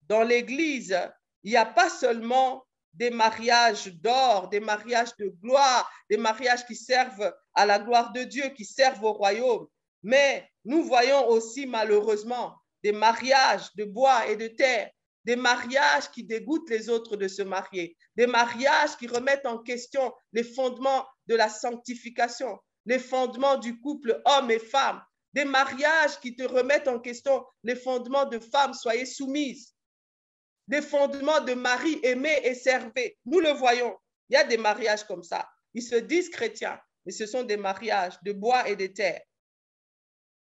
Speaker 1: dans l'Église, il n'y a pas seulement des mariages d'or, des mariages de gloire, des mariages qui servent à la gloire de Dieu, qui servent au royaume, mais nous voyons aussi malheureusement des mariages de bois et de terre, des mariages qui dégoûtent les autres de se marier, des mariages qui remettent en question les fondements de la sanctification, les fondements du couple homme et femme, des mariages qui te remettent en question les fondements de femmes, soyez soumises, des fondements de mari, aimez et servez. Nous le voyons, il y a des mariages comme ça. Ils se disent chrétiens, mais ce sont des mariages de bois et de terre.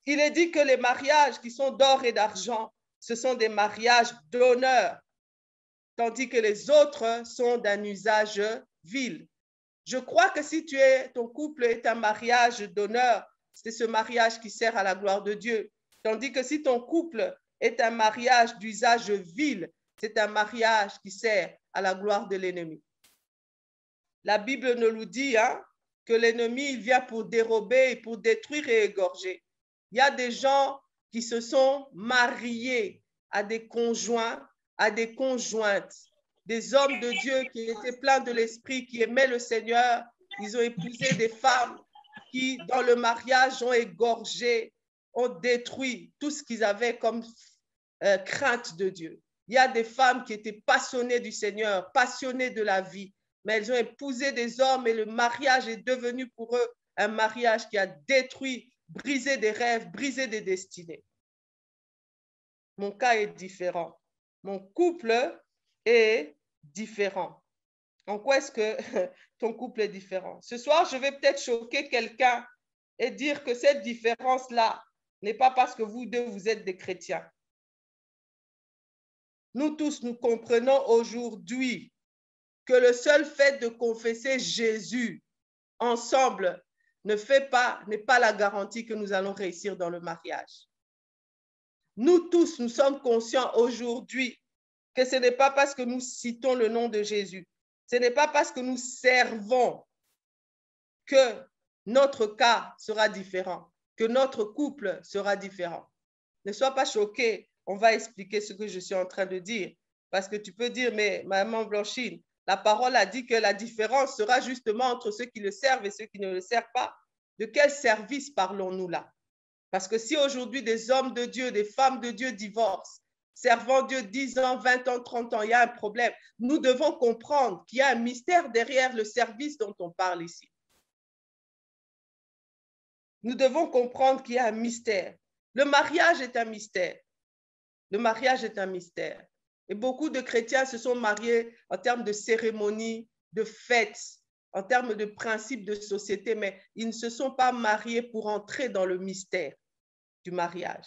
Speaker 1: Il est dit que les mariages qui sont d'or et d'argent, ce sont des mariages d'honneur, tandis que les autres sont d'un usage vil. Je crois que si ton couple est un mariage d'honneur, c'est ce mariage qui sert à la gloire de Dieu. Tandis que si ton couple est un mariage d'usage vil, c'est un mariage qui sert à la gloire de l'ennemi. La Bible nous dit que l'ennemi, il vient pour dérober, pour détruire et égorger. Il y a des gens qui se sont mariés à des conjoints, à des conjointes, des hommes de Dieu qui étaient pleins de l'esprit, qui aimaient le Seigneur. Ils ont épousé des femmes qui, dans le mariage, ont égorgé, ont détruit tout ce qu'ils avaient comme crainte de Dieu. Il y a des femmes qui étaient passionnées du Seigneur, passionnées de la vie, mais elles ont épousé des hommes et le mariage est devenu pour eux un mariage qui a détruit, brisé des rêves, brisé des destinées. Mon cas est différent. Mon couple est différent. En quoi est-ce que ton couple est différent? Ce soir, je vais peut-être choquer quelqu'un et dire que cette différence-là n'est pas parce que vous deux, vous êtes des chrétiens. Nous tous, nous comprenons aujourd'hui que le seul fait de confesser Jésus ensemble n'est pas la garantie que nous allons réussir dans le mariage. Nous tous, nous sommes conscients aujourd'hui que ce n'est pas parce que nous citons le nom de Jésus, ce n'est pas parce que nous servons que notre cas sera différent, que notre couple sera différent. Ne sois pas choqué, on va expliquer ce que je suis en train de dire. Parce que tu peux dire, mais maman Blanchine, la parole a dit que la différence sera justement entre ceux qui le servent et ceux qui ne le servent pas. De quel service parlons-nous là? Parce que si aujourd'hui des hommes de Dieu, des femmes de Dieu divorcent, servant Dieu 10 ans, 20 ans, 30 ans, il y a un problème. Nous devons comprendre qu'il y a un mystère derrière le service dont on parle ici. Nous devons comprendre qu'il y a un mystère. Le mariage est un mystère. Le mariage est un mystère. Et beaucoup de chrétiens se sont mariés en termes de cérémonie, de fêtes, en termes de principes de société, mais ils ne se sont pas mariés pour entrer dans le mystère du mariage.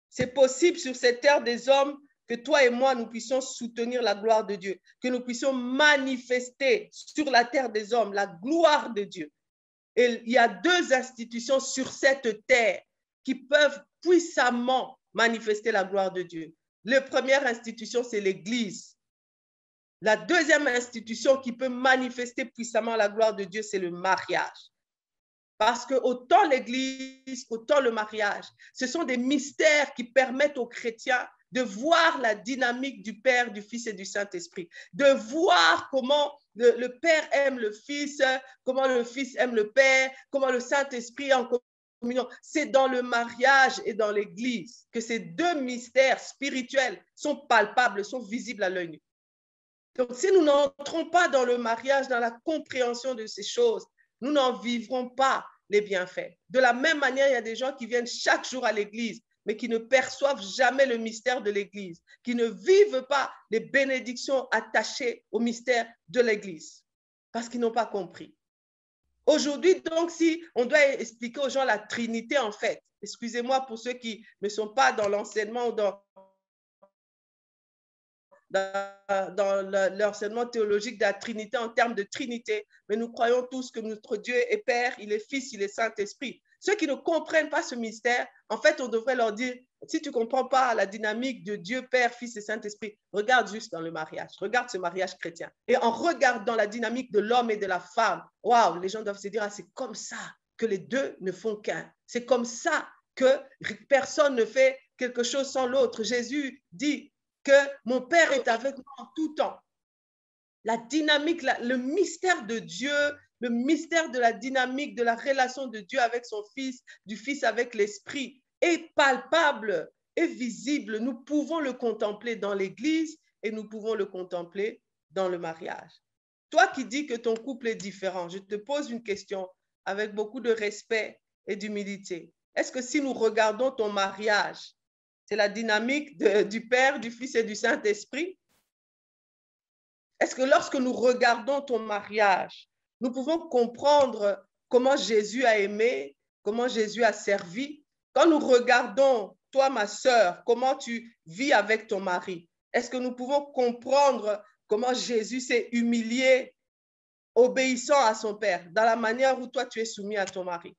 Speaker 1: C'est possible sur cette terre des hommes que toi et moi, nous puissions soutenir la gloire de Dieu, que nous puissions manifester sur la terre des hommes la gloire de Dieu. Et il y a deux institutions sur cette terre qui peuvent puissamment manifester la gloire de Dieu. La première institution, c'est l'Église. La deuxième institution qui peut manifester puissamment la gloire de Dieu, c'est le mariage. Parce que autant l'Église qu'autant le mariage, ce sont des mystères qui permettent aux chrétiens de voir la dynamique du Père, du Fils et du Saint-Esprit, de voir comment le Père aime le Fils, comment le Fils aime le Père, comment le Saint-Esprit en communion. C'est dans le mariage et dans l'Église que ces deux mystères spirituels sont palpables, sont visibles à l'œil nu. Donc, si nous n'entrons pas dans le mariage, dans la compréhension de ces choses, nous n'en vivrons pas les bienfaits. De la même manière, il y a des gens qui viennent chaque jour à l'église, mais qui ne perçoivent jamais le mystère de l'église, qui ne vivent pas les bénédictions attachées au mystère de l'église, parce qu'ils n'ont pas compris. Aujourd'hui, donc, si on doit expliquer aux gens la Trinité, en fait, excusez-moi pour ceux qui ne sont pas dans l'enseignement ou dans dans l'enseignement théologique de la Trinité en termes de Trinité, mais nous croyons tous que notre Dieu est Père, il est Fils, il est Saint-Esprit. Ceux qui ne comprennent pas ce mystère, en fait, on devrait leur dire, si tu ne comprends pas la dynamique de Dieu, Père, Fils et Saint-Esprit, regarde juste dans le mariage, regarde ce mariage chrétien. Et en regardant la dynamique de l'homme et de la femme, waouh, les gens doivent se dire, ah, c'est comme ça que les deux ne font qu'un. C'est comme ça que personne ne fait quelque chose sans l'autre. Jésus dit que mon Père est avec moi en tout temps. La dynamique, le mystère de Dieu, le mystère de la dynamique de la relation de Dieu avec son Fils, du Fils avec l'Esprit, est palpable, est visible. Nous pouvons le contempler dans l'Église et nous pouvons le contempler dans le mariage. Toi qui dis que ton couple est différent, je te pose une question avec beaucoup de respect et d'humilité. Est-ce que si nous regardons ton mariage, c'est la dynamique du Père, du Fils et du Saint-Esprit? Est-ce que lorsque nous regardons ton mariage, nous pouvons comprendre comment Jésus a aimé, comment Jésus a servi? Quand nous regardons, toi, ma sœur, comment tu vis avec ton mari, est-ce que nous pouvons comprendre comment Jésus s'est humilié, obéissant à son Père, dans la manière où toi, tu es soumis à ton mari?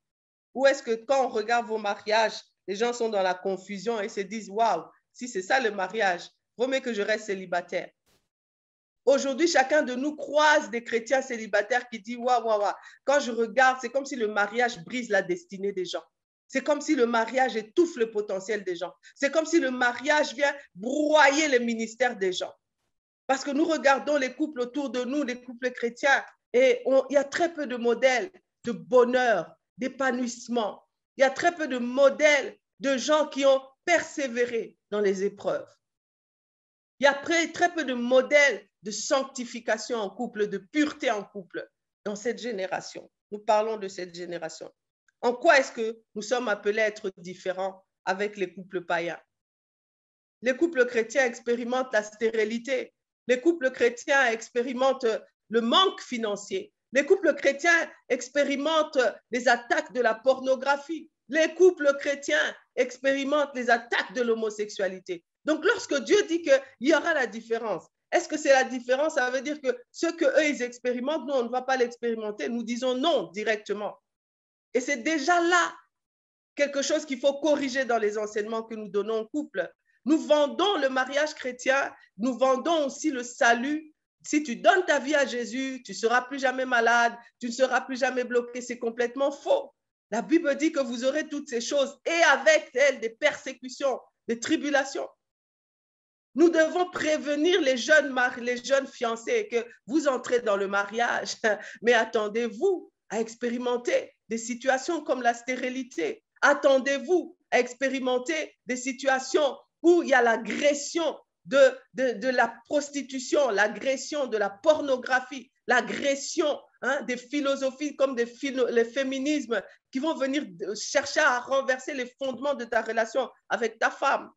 Speaker 1: Ou est-ce que quand on regarde vos mariages, les gens sont dans la confusion et se disent, waouh, si c'est ça le mariage, vaut mieux que je reste célibataire. Aujourd'hui, chacun de nous croise des chrétiens célibataires qui disent, waouh, waouh, waouh. Quand je regarde, c'est comme si le mariage brise la destinée des gens. C'est comme si le mariage étouffe le potentiel des gens. C'est comme si le mariage vient broyer le ministère des gens. Parce que nous regardons les couples autour de nous, les couples chrétiens, et il y a très peu de modèles de bonheur, d'épanouissement. Il y a très peu de modèles de gens qui ont persévéré dans les épreuves. Il y a très peu de modèles de sanctification en couple, de pureté en couple dans cette génération. Nous parlons de cette génération. En quoi est-ce que nous sommes appelés à être différents avec les couples païens? Les couples chrétiens expérimentent la stérilité. Les couples chrétiens expérimentent le manque financier. Les couples chrétiens expérimentent les attaques de la pornographie. Les couples chrétiens expérimentent les attaques de l'homosexualité. Donc, lorsque Dieu dit qu'il y aura la différence, est-ce que c'est la différence? Ça veut dire que ce qu'eux, ils expérimentent, nous, on ne va pas l'expérimenter. Nous disons non directement. Et c'est déjà là quelque chose qu'il faut corriger dans les enseignements que nous donnons au couple. Nous vendons le mariage chrétien, nous vendons aussi le salut. Si tu donnes ta vie à Jésus, tu ne seras plus jamais malade, tu ne seras plus jamais bloqué. C'est complètement faux. La Bible dit que vous aurez toutes ces choses et avec elles des persécutions, des tribulations. Nous devons prévenir les jeunes fiancés que vous entrez dans le mariage, mais attendez-vous à expérimenter des situations comme la stérilité. Attendez-vous à expérimenter des situations où il y a l'agression de la prostitution, l'agression de la pornographie, l'agression des philosophies comme le féminisme qui vont venir chercher à renverser les fondements de ta relation avec ta femme.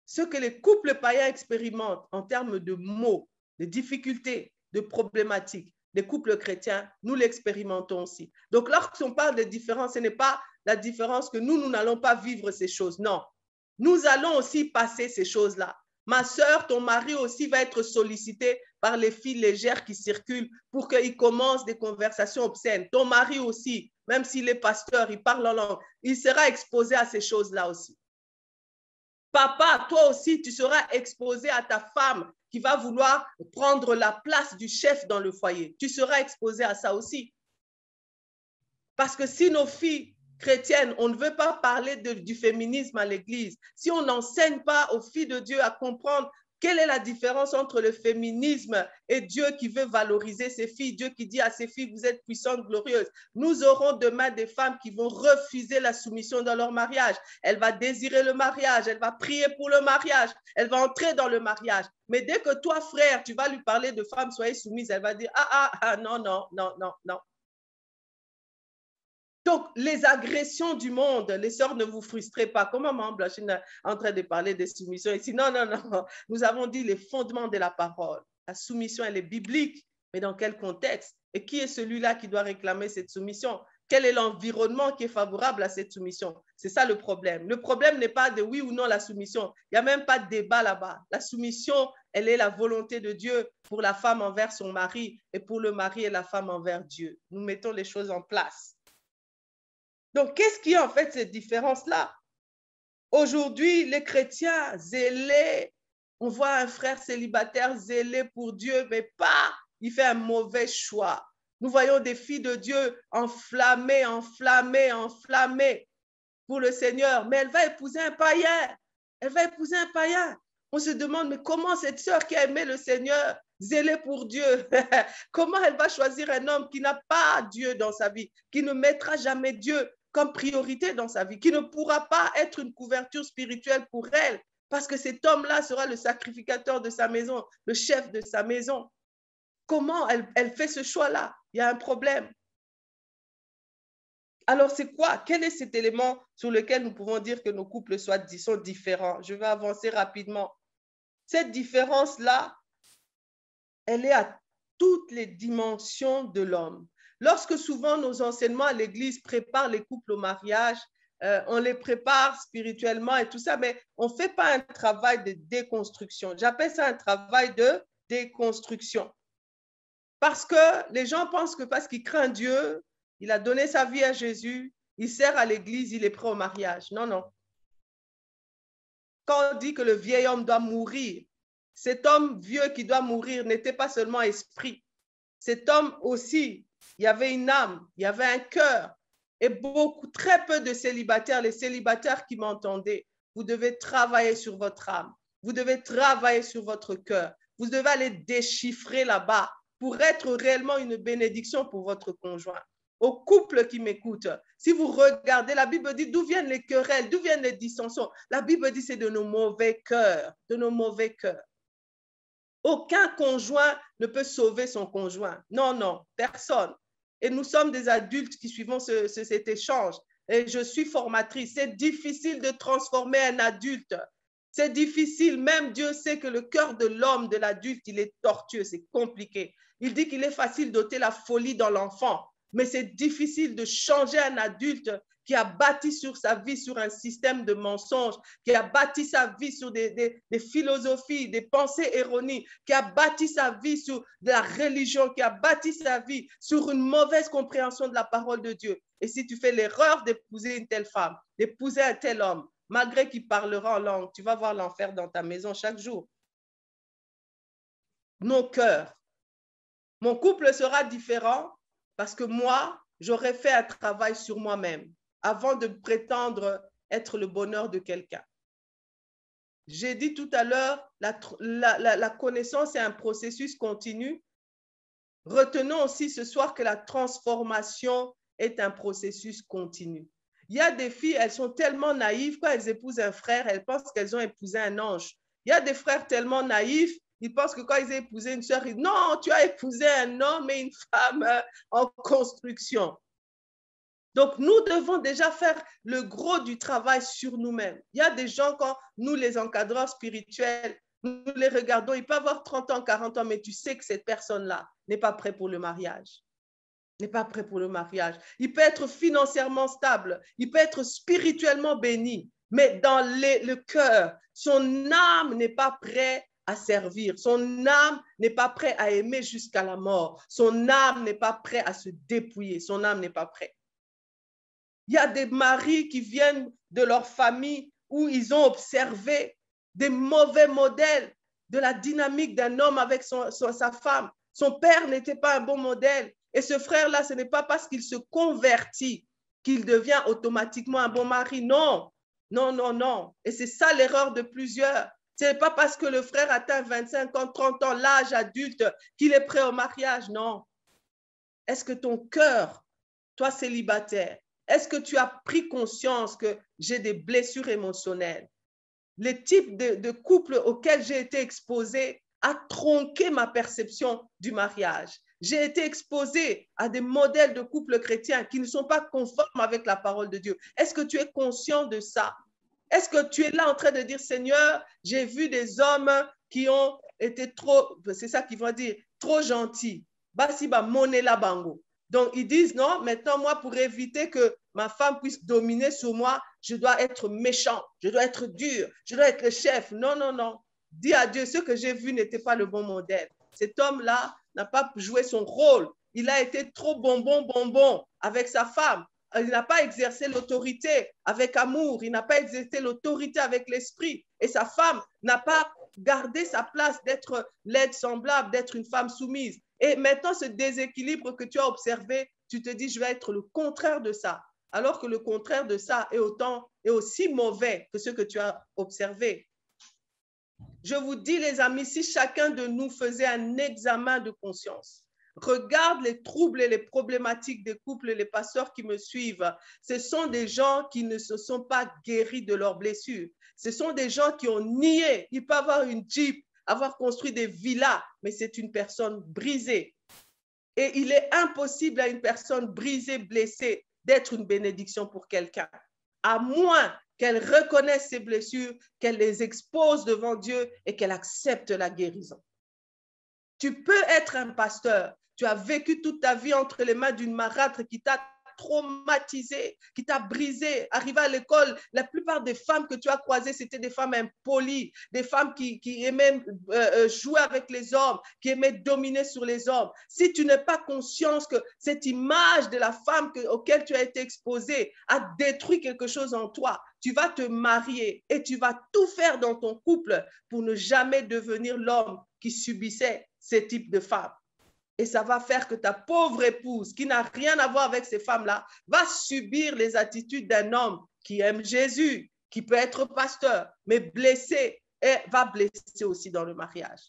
Speaker 1: Ce que les couples païens expérimentent en termes de maux, de difficultés, de problématiques, les couples chrétiens, nous l'expérimentons aussi. Donc, lorsqu'on parle de différence, ce n'est pas la différence que nous n'allons pas vivre ces choses. Non, nous allons aussi passer ces choses-là. Ma sœur, ton mari aussi va être sollicité par les filles légères qui circulent pour qu'ils commencent des conversations obscènes. Ton mari aussi, même s'il est pasteur, il parle en langue, il sera exposé à ces choses-là aussi. Papa, toi aussi, tu seras exposé à ta femme qui va vouloir prendre la place du chef dans le foyer. Tu seras exposé à ça aussi. Parce que si nos filles chrétiennes, on ne veut pas parler du féminisme à l'église, si on n'enseigne pas aux filles de Dieu à comprendre quelle est la différence entre le féminisme et Dieu qui veut valoriser ses filles, Dieu qui dit à ses filles, vous êtes puissantes, glorieuses. Nous aurons demain des femmes qui vont refuser la soumission dans leur mariage. Elle va désirer le mariage, elle va prier pour le mariage, elle va entrer dans le mariage. Mais dès que toi, frère, tu vas lui parler de femmes, soyez soumises, elle va dire, non, non, non, non, non. Donc, les agressions du monde, les sœurs, ne vous frustrez pas. Comme maman Blanchine est en train de parler des soumissions ici. Non, non, non. Nous avons dit les fondements de la parole. La soumission, elle est biblique, mais dans quel contexte? Et qui est celui-là qui doit réclamer cette soumission? Quel est l'environnement qui est favorable à cette soumission? C'est ça le problème. Le problème n'est pas de oui ou non la soumission. Il n'y a même pas de débat là-bas. La soumission, elle est la volonté de Dieu pour la femme envers son mari et pour le mari et la femme envers Dieu. Nous mettons les choses en place. Donc, qu'est-ce qui est en fait cette différence-là? Aujourd'hui, les chrétiens zélés, on voit un frère célibataire zélé pour Dieu, mais pas, il fait un mauvais choix. Nous voyons des filles de Dieu enflammées, enflammées, enflammées pour le Seigneur, mais elle va épouser un païen. Elle va épouser un païen. On se demande, mais comment cette sœur qui a aimé le Seigneur, zélée pour Dieu, comment elle va choisir un homme qui n'a pas Dieu dans sa vie, qui ne mettra jamais Dieu comme priorité dans sa vie, qui ne pourra pas être une couverture spirituelle pour elle, parce que cet homme-là sera le sacrificateur de sa maison, le chef de sa maison. Comment elle fait ce choix-là? Il y a un problème. Alors, c'est quoi? Quel est cet élément sur lequel nous pouvons dire que nos couples sont différents? Je vais avancer rapidement. Cette différence-là, elle est à toutes les dimensions de l'homme. Lorsque souvent nos enseignements à l'Église préparent les couples au mariage, on les prépare spirituellement et tout ça, mais on ne fait pas un travail de déconstruction. J'appelle ça un travail de déconstruction. Parce que les gens pensent que parce qu'il craint Dieu, il a donné sa vie à Jésus, il sert à l'Église, il est prêt au mariage. Non, non. Quand on dit que le vieil homme doit mourir, cet homme vieux qui doit mourir n'était pas seulement esprit. Cet homme aussi, il y avait une âme, il y avait un cœur. Et très peu de célibataires, les célibataires qui m'entendaient, vous devez travailler sur votre âme. Vous devez travailler sur votre cœur. Vous devez aller déchiffrer là-bas pour être réellement une bénédiction pour votre conjoint. Aux couples qui m'écoutent, si vous regardez, la Bible dit d'où viennent les querelles, d'où viennent les dissensions. La Bible dit c'est de nos mauvais cœurs, de nos mauvais cœurs. Aucun conjoint ne peut sauver son conjoint. Non, non, personne. Et nous sommes des adultes qui suivons cet échange. Et je suis formatrice. C'est difficile de transformer un adulte. C'est difficile. Même Dieu sait que le cœur de l'homme, de l'adulte, il est tortueux. C'est compliqué. Il dit qu'il est facile d'ôter la folie dans l'enfant. Mais c'est difficile de changer un adulte qui a bâti sur sa vie sur un système de mensonges, qui a bâti sa vie sur des philosophies, des pensées erronées, qui a bâti sa vie sur de la religion, qui a bâti sa vie sur une mauvaise compréhension de la parole de Dieu. Et si tu fais l'erreur d'épouser une telle femme, d'épouser un tel homme, malgré qu'il parlera en langue, tu vas voir l'enfer dans ta maison chaque jour. Nos cœurs. Mon couple sera différent parce que moi, j'aurais fait un travail sur moi-même avant de prétendre être le bonheur de quelqu'un. J'ai dit tout à l'heure, la connaissance est un processus continu. Retenons aussi ce soir que la transformation est un processus continu. Il y a des filles, elles sont tellement naïves, quand elles épousent un frère, elles pensent qu'elles ont épousé un ange. Il y a des frères tellement naïfs, ils pensent que quand ils ont épousé une sœur, ils disent non, tu as épousé un homme et une femme en construction. Donc, nous devons déjà faire le gros du travail sur nous-mêmes. Il y a des gens, quand nous, les encadreurs spirituels, nous les regardons, ils peuvent avoir 30 ans, 40 ans, mais tu sais que cette personne-là n'est pas prête pour le mariage. N'est pas prêt pour le mariage. Il peut être financièrement stable, il peut être spirituellement béni, mais dans le cœur, son âme n'est pas prête à servir. Son âme n'est pas prête à aimer jusqu'à la mort. Son âme n'est pas prête à se dépouiller. Son âme n'est pas prête. Il y a des maris qui viennent de leur famille où ils ont observé des mauvais modèles de la dynamique d'un homme avec sa femme. Son père n'était pas un bon modèle. Et ce frère-là, ce n'est pas parce qu'il se convertit qu'il devient automatiquement un bon mari. Non, non, non, non. Et c'est ça l'erreur de plusieurs. Ce n'est pas parce que le frère atteint 25 ans, 30 ans, l'âge adulte, qu'il est prêt au mariage. Non. Est-ce que ton cœur, toi célibataire, est-ce que tu as pris conscience que j'ai des blessures émotionnelles? Les types de couples auxquels j'ai été exposée a tronqué ma perception du mariage. J'ai été exposée à des modèles de couples chrétiens qui ne sont pas conformes avec la parole de Dieu. Est-ce que tu es conscient de ça? Est-ce que tu es là en train de dire, Seigneur, j'ai vu des hommes qui ont été trop, c'est ça qu'ils vont dire, trop gentils. Basiba monela bango. Donc, ils disent, non, maintenant, moi, pour éviter que ma femme puisse dominer sur moi, je dois être méchant, je dois être dur, je dois être le chef. Non, non, non. Dis à Dieu, ce que j'ai vu n'était pas le bon modèle. Cet homme-là n'a pas joué son rôle. Il a été trop bonbon avec sa femme. Il n'a pas exercé l'autorité avec amour. Il n'a pas exercé l'autorité avec l'esprit. Et sa femme n'a pas gardé sa place d'être l'aide semblable, d'être une femme soumise. Et maintenant, ce déséquilibre que tu as observé, tu te dis, je vais être le contraire de ça. Alors que le contraire de ça est aussi mauvais que ce que tu as observé. Je vous dis, les amis, si chacun de nous faisait un examen de conscience, regarde les troubles et les problématiques des couples, les pasteurs qui me suivent, ce sont des gens qui ne se sont pas guéris de leurs blessures. Ce sont des gens qui ont nié. Il peut avoir une Jeep, avoir construit des villas, mais c'est une personne brisée. Et il est impossible à une personne brisée, blessée, d'être une bénédiction pour quelqu'un, à moins qu'elle reconnaisse ses blessures, qu'elle les expose devant Dieu et qu'elle accepte la guérison. Tu peux être un pasteur. Tu as vécu toute ta vie entre les mains d'une marâtre qui t'a traumatisé, qui t'a brisé. Arrivé à l'école, la plupart des femmes que tu as croisées, c'était des femmes impolies, des femmes qui aimaient jouer avec les hommes, qui aimaient dominer sur les hommes. Si tu n'as pas conscience que cette image de la femme auquel tu as été exposée a détruit quelque chose en toi, tu vas te marier et tu vas tout faire dans ton couple pour ne jamais devenir l'homme qui subissait ce type de femme. Et ça va faire que ta pauvre épouse, qui n'a rien à voir avec ces femmes-là, va subir les attitudes d'un homme qui aime Jésus, qui peut être pasteur, mais blessé, et va blesser aussi dans le mariage.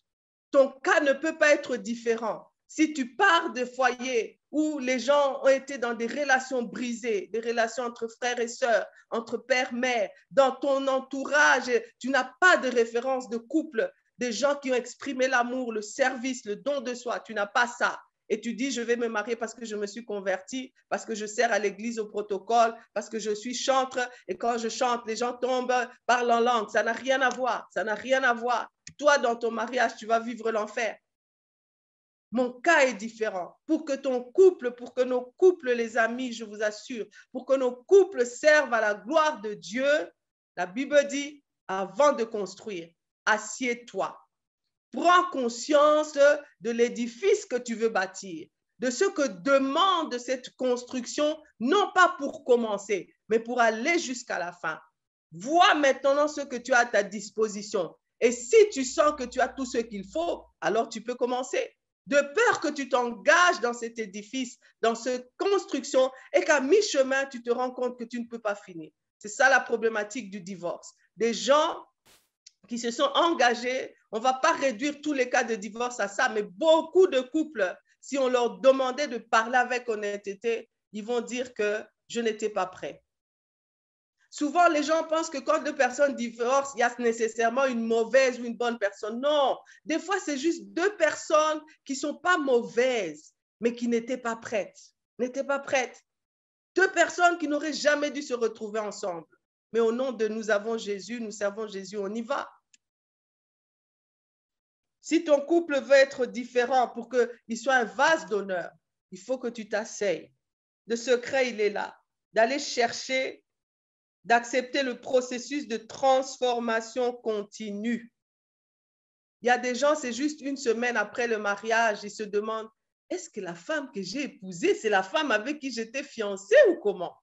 Speaker 1: Ton cas ne peut pas être différent. Si tu pars de foyers où les gens ont été dans des relations brisées, des relations entre frères et sœurs, entre père, mère, dans ton entourage, tu n'as pas de référence de couple, des gens qui ont exprimé l'amour, le service, le don de soi, tu n'as pas ça. Et tu dis, je vais me marier parce que je me suis convertie, parce que je sers à l'église au protocole, parce que je suis chantre, et quand je chante, les gens tombent, parlent en langue. Ça n'a rien à voir, ça n'a rien à voir. Toi, dans ton mariage, tu vas vivre l'enfer. Mon cas est différent. Pour que ton couple, pour que nos couples, les amis, je vous assure, pour que nos couples servent à la gloire de Dieu, la Bible dit, avant de construire, assieds-toi. Prends conscience de l'édifice que tu veux bâtir, de ce que demande cette construction, non pas pour commencer, mais pour aller jusqu'à la fin. Vois maintenant ce que tu as à ta disposition. Et si tu sens que tu as tout ce qu'il faut, alors tu peux commencer. De peur que tu t'engages dans cet édifice, dans cette construction, et qu'à mi-chemin, tu te rends compte que tu ne peux pas finir. C'est ça la problématique du divorce. Des gens qui se sont engagés, on ne va pas réduire tous les cas de divorce à ça, mais beaucoup de couples, si on leur demandait de parler avec honnêteté, ils vont dire que je n'étais pas prêt. Souvent, les gens pensent que quand deux personnes divorcent, il y a nécessairement une mauvaise ou une bonne personne. Non, des fois, c'est juste deux personnes qui ne sont pas mauvaises, mais qui n'étaient pas prêtes. N'étaient pas prêtes. Deux personnes qui n'auraient jamais dû se retrouver ensemble. Mais au nom de nous avons Jésus, nous servons Jésus, on y va. Si ton couple veut être différent pour qu'il soit un vase d'honneur, il faut que tu t'asseyes. Le secret, il est là. D'aller chercher, d'accepter le processus de transformation continue. Il y a des gens, c'est juste une semaine après le mariage, ils se demandent, est-ce que la femme que j'ai épousée, c'est la femme avec qui j'étais fiancée ou comment?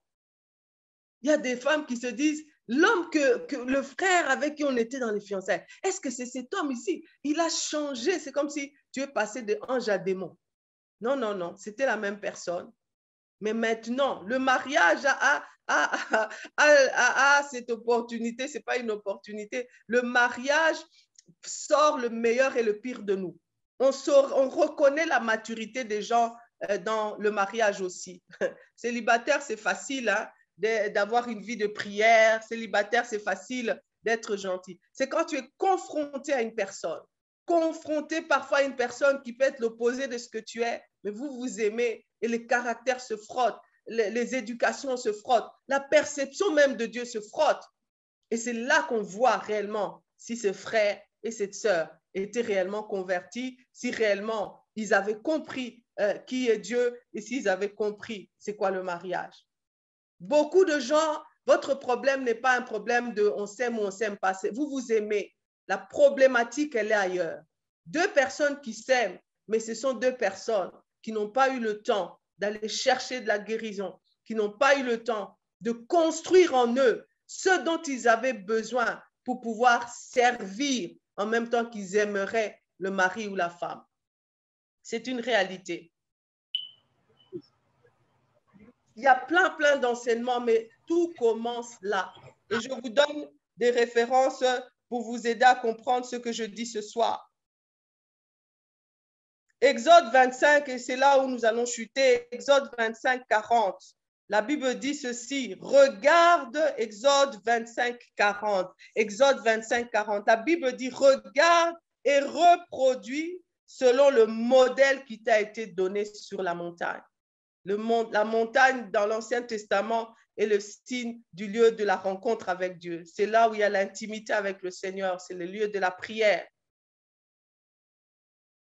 Speaker 1: Il y a des femmes qui se disent, l'homme que le frère avec qui on était dans les fiançailles, est-ce que c'est cet homme ici? Il a changé, c'est comme si tu es passé de ange à démon. Non, non, non, c'était la même personne. Mais maintenant, le mariage a cette opportunité, ce n'est pas une opportunité. Le mariage sort le meilleur et le pire de nous. On reconnaît la maturité des gens dans le mariage aussi. Célibataire, c'est facile, hein, d'avoir une vie de prière. Célibataire, c'est facile d'être gentil. C'est quand tu es confronté à une personne, confronté parfois à une personne qui peut être l'opposé de ce que tu es, mais vous vous aimez et les caractères se frottent, les éducations se frottent, la perception même de Dieu se frotte. Et c'est là qu'on voit réellement si ce frère et cette sœur étaient réellement convertis, si réellement ils avaient compris qui est Dieu et s'ils avaient compris c'est quoi le mariage. Beaucoup de gens, votre problème n'est pas un problème de on s'aime ou on s'aime pas. Vous vous aimez. La problématique, elle est ailleurs. Deux personnes qui s'aiment, mais ce sont deux personnes qui n'ont pas eu le temps d'aller chercher de la guérison, qui n'ont pas eu le temps de construire en eux ce dont ils avaient besoin pour pouvoir servir en même temps qu'ils aimeraient le mari ou la femme. C'est une réalité. Il y a plein d'enseignements, mais tout commence là. Et je vous donne des références pour vous aider à comprendre ce que je dis ce soir. Exode 25, et c'est là où nous allons chuter, Exode 25, 40. La Bible dit ceci, regarde Exode 25, 40. Exode 25, 40. La Bible dit, regarde et reproduis selon le modèle qui t'a été donné sur la montagne. La montagne dans l'Ancien Testament est le signe du lieu de la rencontre avec Dieu. C'est là où il y a l'intimité avec le Seigneur, c'est le lieu de la prière.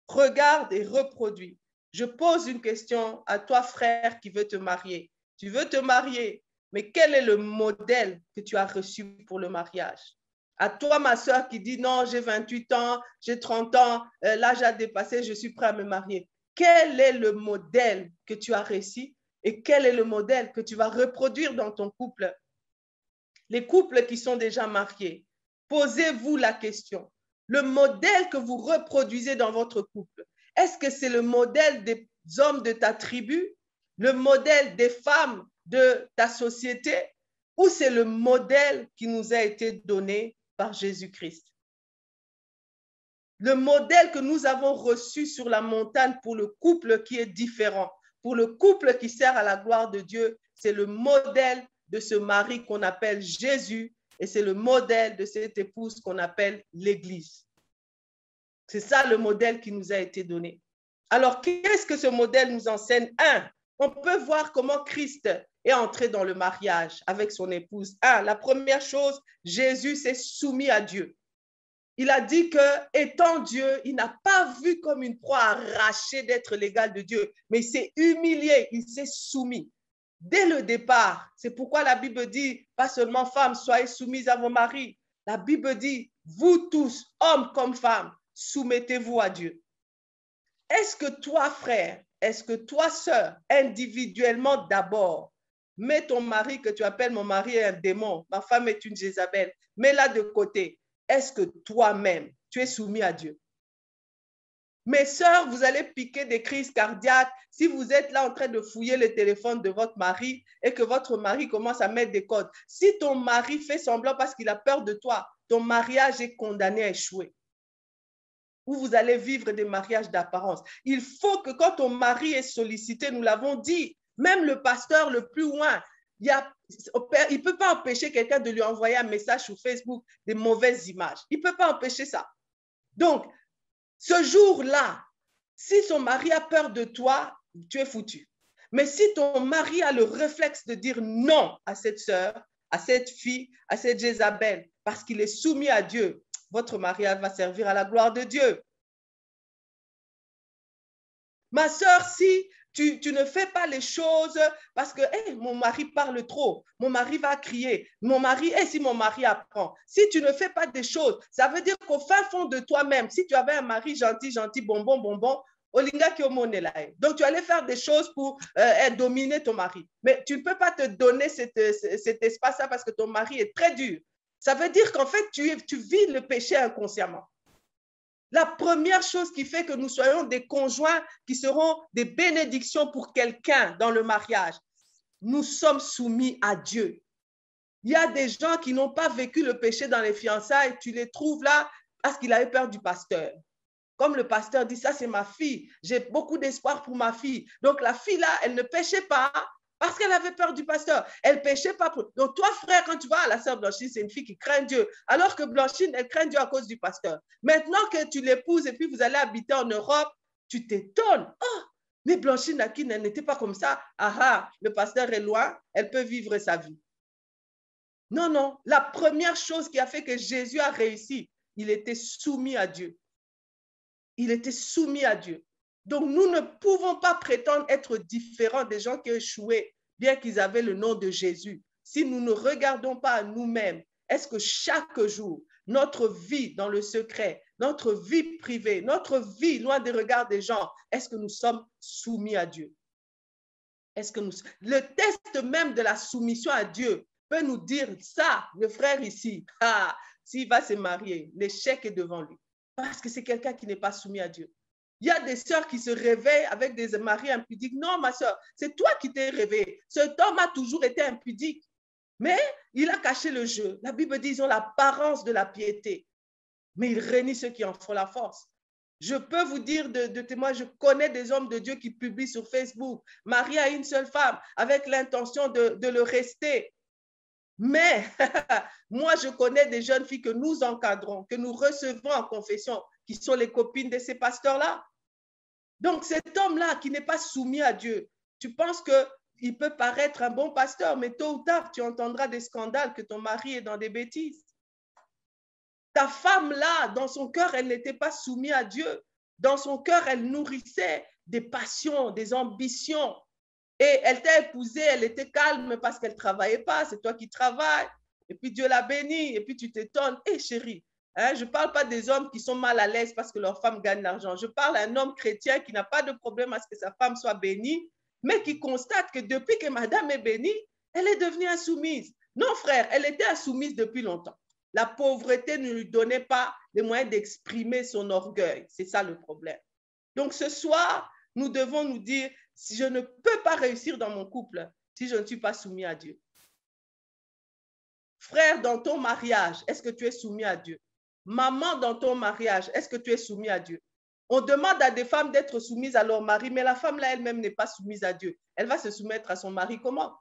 Speaker 1: Regarde et reproduis. Je pose une question à toi, frère, qui veut te marier. Tu veux te marier, mais quel est le modèle que tu as reçu pour le mariage? À toi, ma soeur, qui dit non, j'ai 28 ans, j'ai 30 ans, l'âge a dépassé, je suis prêt à me marier. Quel est le modèle que tu as reçu et quel est le modèle que tu vas reproduire dans ton couple? Les couples qui sont déjà mariés, posez-vous la question. Le modèle que vous reproduisez dans votre couple, est-ce que c'est le modèle des hommes de ta tribu, le modèle des femmes de ta société, ou c'est le modèle qui nous a été donné par Jésus-Christ? Le modèle que nous avons reçu sur la montagne pour le couple qui est différent, pour le couple qui sert à la gloire de Dieu, c'est le modèle de ce mari qu'on appelle Jésus et c'est le modèle de cette épouse qu'on appelle l'Église. C'est ça le modèle qui nous a été donné. Alors, qu'est-ce que ce modèle nous enseigne? On peut voir comment Christ est entré dans le mariage avec son épouse. La première chose, Jésus s'est soumis à Dieu. Il a dit que, étant Dieu, il n'a pas vu comme une proie arrachée d'être l'égal de Dieu, mais il s'est humilié, il s'est soumis. Dès le départ, c'est pourquoi la Bible dit, pas seulement femmes, soyez soumises à vos maris. La Bible dit, vous tous, hommes comme femmes, soumettez-vous à Dieu. Est-ce que toi, frère, est-ce que toi, sœur, individuellement d'abord, mets ton mari que tu appelles mon mari est un démon, ma femme est une Jézabel, mets-la de côté. Est-ce que toi-même, tu es soumis à Dieu? Mes sœurs, vous allez piquer des crises cardiaques si vous êtes là en train de fouiller le téléphone de votre mari et que votre mari commence à mettre des codes. Si ton mari fait semblant parce qu'il a peur de toi, ton mariage est condamné à échouer. Ou vous allez vivre des mariages d'apparence. Il faut que quand ton mari est sollicité, nous l'avons dit, même le pasteur le plus loin, il ne peut pas empêcher quelqu'un de lui envoyer un message sur Facebook des mauvaises images. Il ne peut pas empêcher ça. Donc, ce jour-là, si son mari a peur de toi, tu es foutu. Mais si ton mari a le réflexe de dire non à cette sœur, à cette fille, à cette Jézabel, parce qu'il est soumis à Dieu, votre mariage va servir à la gloire de Dieu. Ma sœur, si tu ne fais pas les choses parce que mon mari parle trop, mon mari va crier, si mon mari apprend, si tu ne fais pas des choses, ça veut dire qu'au fin fond de toi-même, si tu avais un mari gentil, bonbon, olinga kiomonela. Donc tu allais faire des choses pour dominer ton mari. Mais tu ne peux pas te donner cet espace-là parce que ton mari est très dur. Ça veut dire qu'en fait, tu vis le péché inconsciemment. La première chose qui fait que nous soyons des conjoints qui seront des bénédictions pour quelqu'un dans le mariage, nous sommes soumis à Dieu. Il y a des gens qui n'ont pas vécu le péché dans les fiançailles, tu les trouves là parce qu'il avait peur du pasteur. Comme le pasteur dit, ça c'est ma fille, j'ai beaucoup d'espoir pour ma fille. Donc la fille là, elle ne péchait pas parce qu'elle avait peur du pasteur. Elle ne péchait pas. Donc toi, frère, quand tu vas à la sœur Blanchine, c'est une fille qui craint Dieu. Alors que Blanchine, elle craint Dieu à cause du pasteur. Maintenant que tu l'épouses et puis vous allez habiter en Europe, tu t'étonnes. Oh, mais Blanchine Akin, elle n'était pas comme ça. Le pasteur est loin, elle peut vivre sa vie. Non. La première chose qui a fait que Jésus a réussi, il était soumis à Dieu. Il était soumis à Dieu. Donc, nous ne pouvons pas prétendre être différents des gens qui ont échoué, bien qu'ils avaient le nom de Jésus. Si nous ne regardons pas à nous-mêmes, est-ce que chaque jour, notre vie dans le secret, notre vie privée, notre vie loin des regards des gens, est-ce que nous sommes soumis à Dieu? Est-ce que le test même de la soumission à Dieu peut nous dire ça, le frère ici, s'il va se marier, l'échec est devant lui. Parce que c'est quelqu'un qui n'est pas soumis à Dieu. Il y a des sœurs qui se réveillent avec des maris impudiques. Non, ma sœur, c'est toi qui t'es réveillée. Cet homme a toujours été impudique. Mais il a caché le jeu. La Bible dit, ils ont l'apparence de la piété. Mais il réunit ceux qui en font la force. Je peux vous dire de témoins, je connais des hommes de Dieu qui publient sur Facebook, mariés à une seule femme, avec l'intention de le rester. Mais moi, je connais des jeunes filles que nous encadrons, que nous recevons en confession, qui sont les copines de ces pasteurs-là. Donc, cet homme-là qui n'est pas soumis à Dieu, tu penses qu'il peut paraître un bon pasteur, mais tôt ou tard, tu entendras des scandales que ton mari est dans des bêtises. Ta femme-là, dans son cœur, elle n'était pas soumise à Dieu. Dans son cœur, elle nourrissait des passions, des ambitions. Et elle t'a épousée, elle était calme parce qu'elle ne travaillait pas, c'est toi qui travailles. Et puis Dieu l'a bénie, et puis tu t'étonnes. Hé chérie, hein, je ne parle pas des hommes qui sont mal à l'aise parce que leur femme gagne l'argent. Je parle d'un homme chrétien qui n'a pas de problème à ce que sa femme soit bénie, mais qui constate que depuis que madame est bénie, elle est devenue insoumise. Non frère, elle était insoumise depuis longtemps. La pauvreté ne lui donnait pas les moyens d'exprimer son orgueil. C'est ça le problème. Donc ce soir, nous devons nous dire, si je ne peux pas réussir dans mon couple, si je ne suis pas soumis à Dieu. Frère, dans ton mariage, est-ce que tu es soumis à Dieu? Maman, dans ton mariage, est-ce que tu es soumis à Dieu? On demande à des femmes d'être soumises à leur mari, mais la femme là elle-même n'est pas soumise à Dieu. Elle va se soumettre à son mari comment?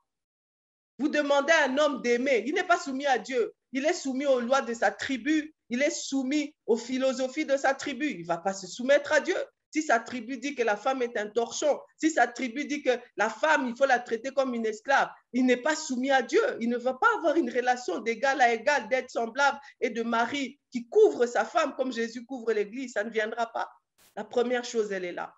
Speaker 1: Vous demandez à un homme d'aimer, il n'est pas soumis à Dieu. Il est soumis aux lois de sa tribu, il est soumis aux philosophies de sa tribu. Il ne va pas se soumettre à Dieu. Si sa tribu dit que la femme est un torchon, si sa tribu dit que la femme, il faut la traiter comme une esclave, il n'est pas soumis à Dieu. Il ne va pas avoir une relation d'égal à égal, d'être semblable et de mari qui couvre sa femme comme Jésus couvre l'Église. Ça ne viendra pas. La première chose, elle est là.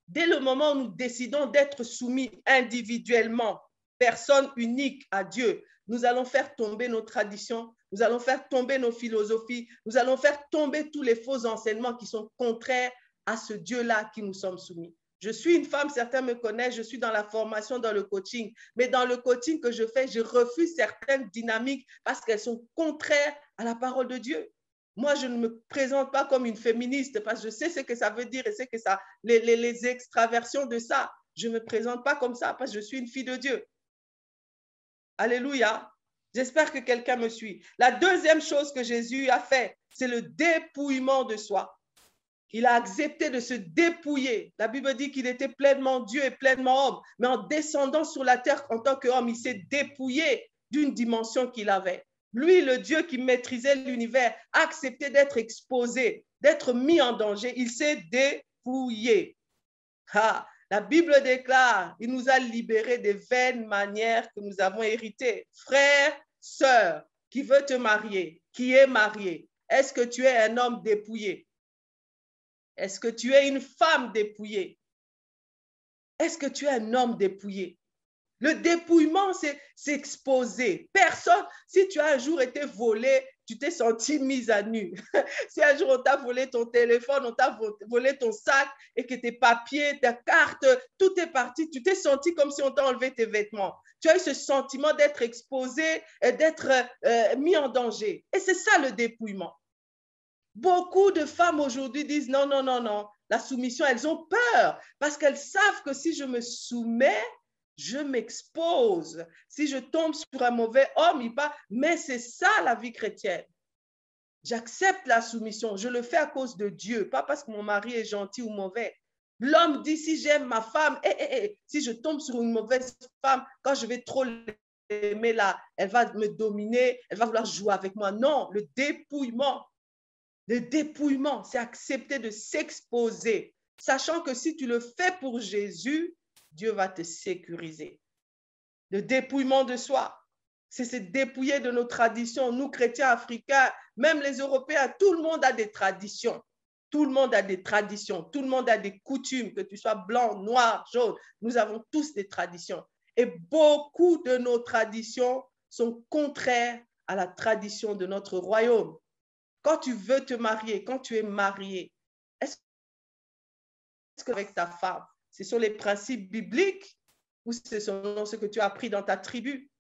Speaker 1: Dès le moment où nous décidons d'être soumis individuellement, personne unique à Dieu, nous allons faire tomber nos traditions, nous allons faire tomber nos philosophies, nous allons faire tomber tous les faux enseignements qui sont contraires à ce Dieu-là qui nous sommes soumis. Je suis une femme, certains me connaissent, je suis dans la formation, dans le coaching, mais dans le coaching que je fais, je refuse certaines dynamiques parce qu'elles sont contraires à la parole de Dieu. Moi, je ne me présente pas comme une féministe parce que je sais ce que ça veut dire et ce que ça, les extraversions de ça. Je ne me présente pas comme ça parce que je suis une fille de Dieu. Alléluia. J'espère que quelqu'un me suit. La deuxième chose que Jésus a fait, c'est le dépouillement de soi. Il a accepté de se dépouiller. La Bible dit qu'il était pleinement Dieu et pleinement homme. Mais en descendant sur la terre en tant qu'homme, il s'est dépouillé d'une dimension qu'il avait. Lui, le Dieu qui maîtrisait l'univers, a accepté d'être exposé, d'être mis en danger. Il s'est dépouillé. La Bible déclare, il nous a libérés des vaines manières que nous avons héritées. Frère, sœur, qui veut te marier, qui est marié, est-ce que tu es un homme dépouillé? Est-ce que tu es une femme dépouillée? Est-ce que tu es un homme dépouillé? Le dépouillement, c'est s'exposer. Personne, si tu as un jour été volé, tu t'es senti mise à nu. Si un jour on t'a volé ton téléphone, on t'a volé ton sac et que tes papiers, ta carte, tout est parti, tu t'es senti comme si on t'a enlevé tes vêtements. Tu as eu ce sentiment d'être exposé, d'être mis en danger. Et c'est ça le dépouillement. Beaucoup de femmes aujourd'hui disent non, non, non, non. La soumission, elles ont peur parce qu'elles savent que si je me soumets, je m'expose. Si je tombe sur un mauvais homme, il part. Mais c'est ça la vie chrétienne. J'accepte la soumission. Je le fais à cause de Dieu, pas parce que mon mari est gentil ou mauvais. L'homme dit, si j'aime ma femme, si je tombe sur une mauvaise femme, quand je vais trop l'aimer là, elle va me dominer, elle va vouloir jouer avec moi. Non, le dépouillement, c'est accepter de s'exposer, sachant que si tu le fais pour Jésus, Dieu va te sécuriser. Le dépouillement de soi, c'est se dépouiller de nos traditions. Nous, chrétiens africains, même les Européens, tout le monde a des traditions. Tout le monde a des traditions, tout le monde a des coutumes, que tu sois blanc, noir, jaune. Nous avons tous des traditions. Et beaucoup de nos traditions sont contraires à la tradition de notre royaume. Quand tu veux te marier, quand tu es marié, est-ce qu'avec ta femme, ce sont les principes bibliques ou ce sont ce que tu as appris dans ta tribu?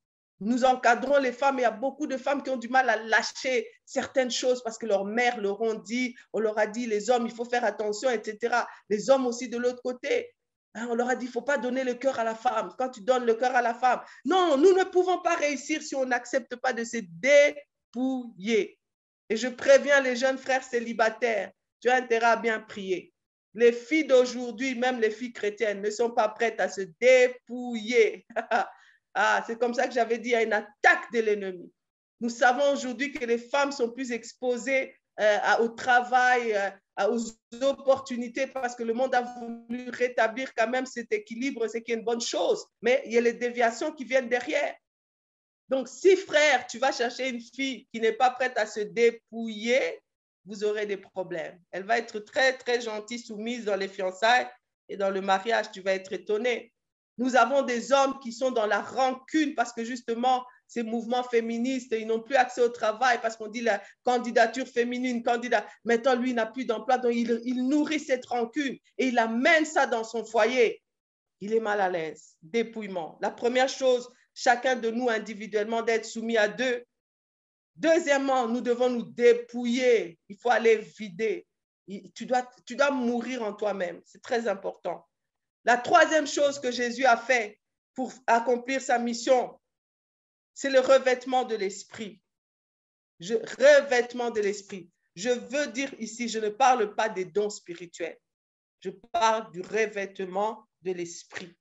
Speaker 1: Nous encadrons les femmes. Il y a beaucoup de femmes qui ont du mal à lâcher certaines choses parce que leurs mères leur ont dit, on leur a dit, les hommes, il faut faire attention, etc. Les hommes aussi de l'autre côté. On leur a dit, il ne faut pas donner le cœur à la femme. Quand tu donnes le cœur à la femme, non, nous ne pouvons pas réussir si on n'accepte pas de se dépouiller. Et je préviens les jeunes frères célibataires, tu as intérêt à bien prier. Les filles d'aujourd'hui, même les filles chrétiennes, ne sont pas prêtes à se dépouiller. Ah, c'est comme ça que j'avais dit, il y a une attaque de l'ennemi. Nous savons aujourd'hui que les femmes sont plus exposées au travail, aux opportunités, parce que le monde a voulu rétablir quand même cet équilibre, c'est qu'il y a une bonne chose. Mais il y a les déviations qui viennent derrière. Donc, si frère, tu vas chercher une fille qui n'est pas prête à se dépouiller, vous aurez des problèmes. Elle va être très, très gentille, soumise dans les fiançailles et dans le mariage, tu vas être étonné. Nous avons des hommes qui sont dans la rancune parce que justement, ces mouvements féministes, ils n'ont plus accès au travail parce qu'on dit la candidature féminine, candidat. Maintenant, lui, il n'a plus d'emploi, donc il nourrit cette rancune et il amène ça dans son foyer. Il est mal à l'aise. Dépouillement. La première chose, chacun de nous individuellement, d'être soumis à deux. Deuxièmement, nous devons nous dépouiller. Il faut aller vider. Tu dois mourir en toi-même. C'est très important. La troisième chose que Jésus a fait pour accomplir sa mission, c'est le revêtement de l'esprit. Revêtement de l'esprit. Je veux dire ici, je ne parle pas des dons spirituels. Je parle du revêtement de l'esprit.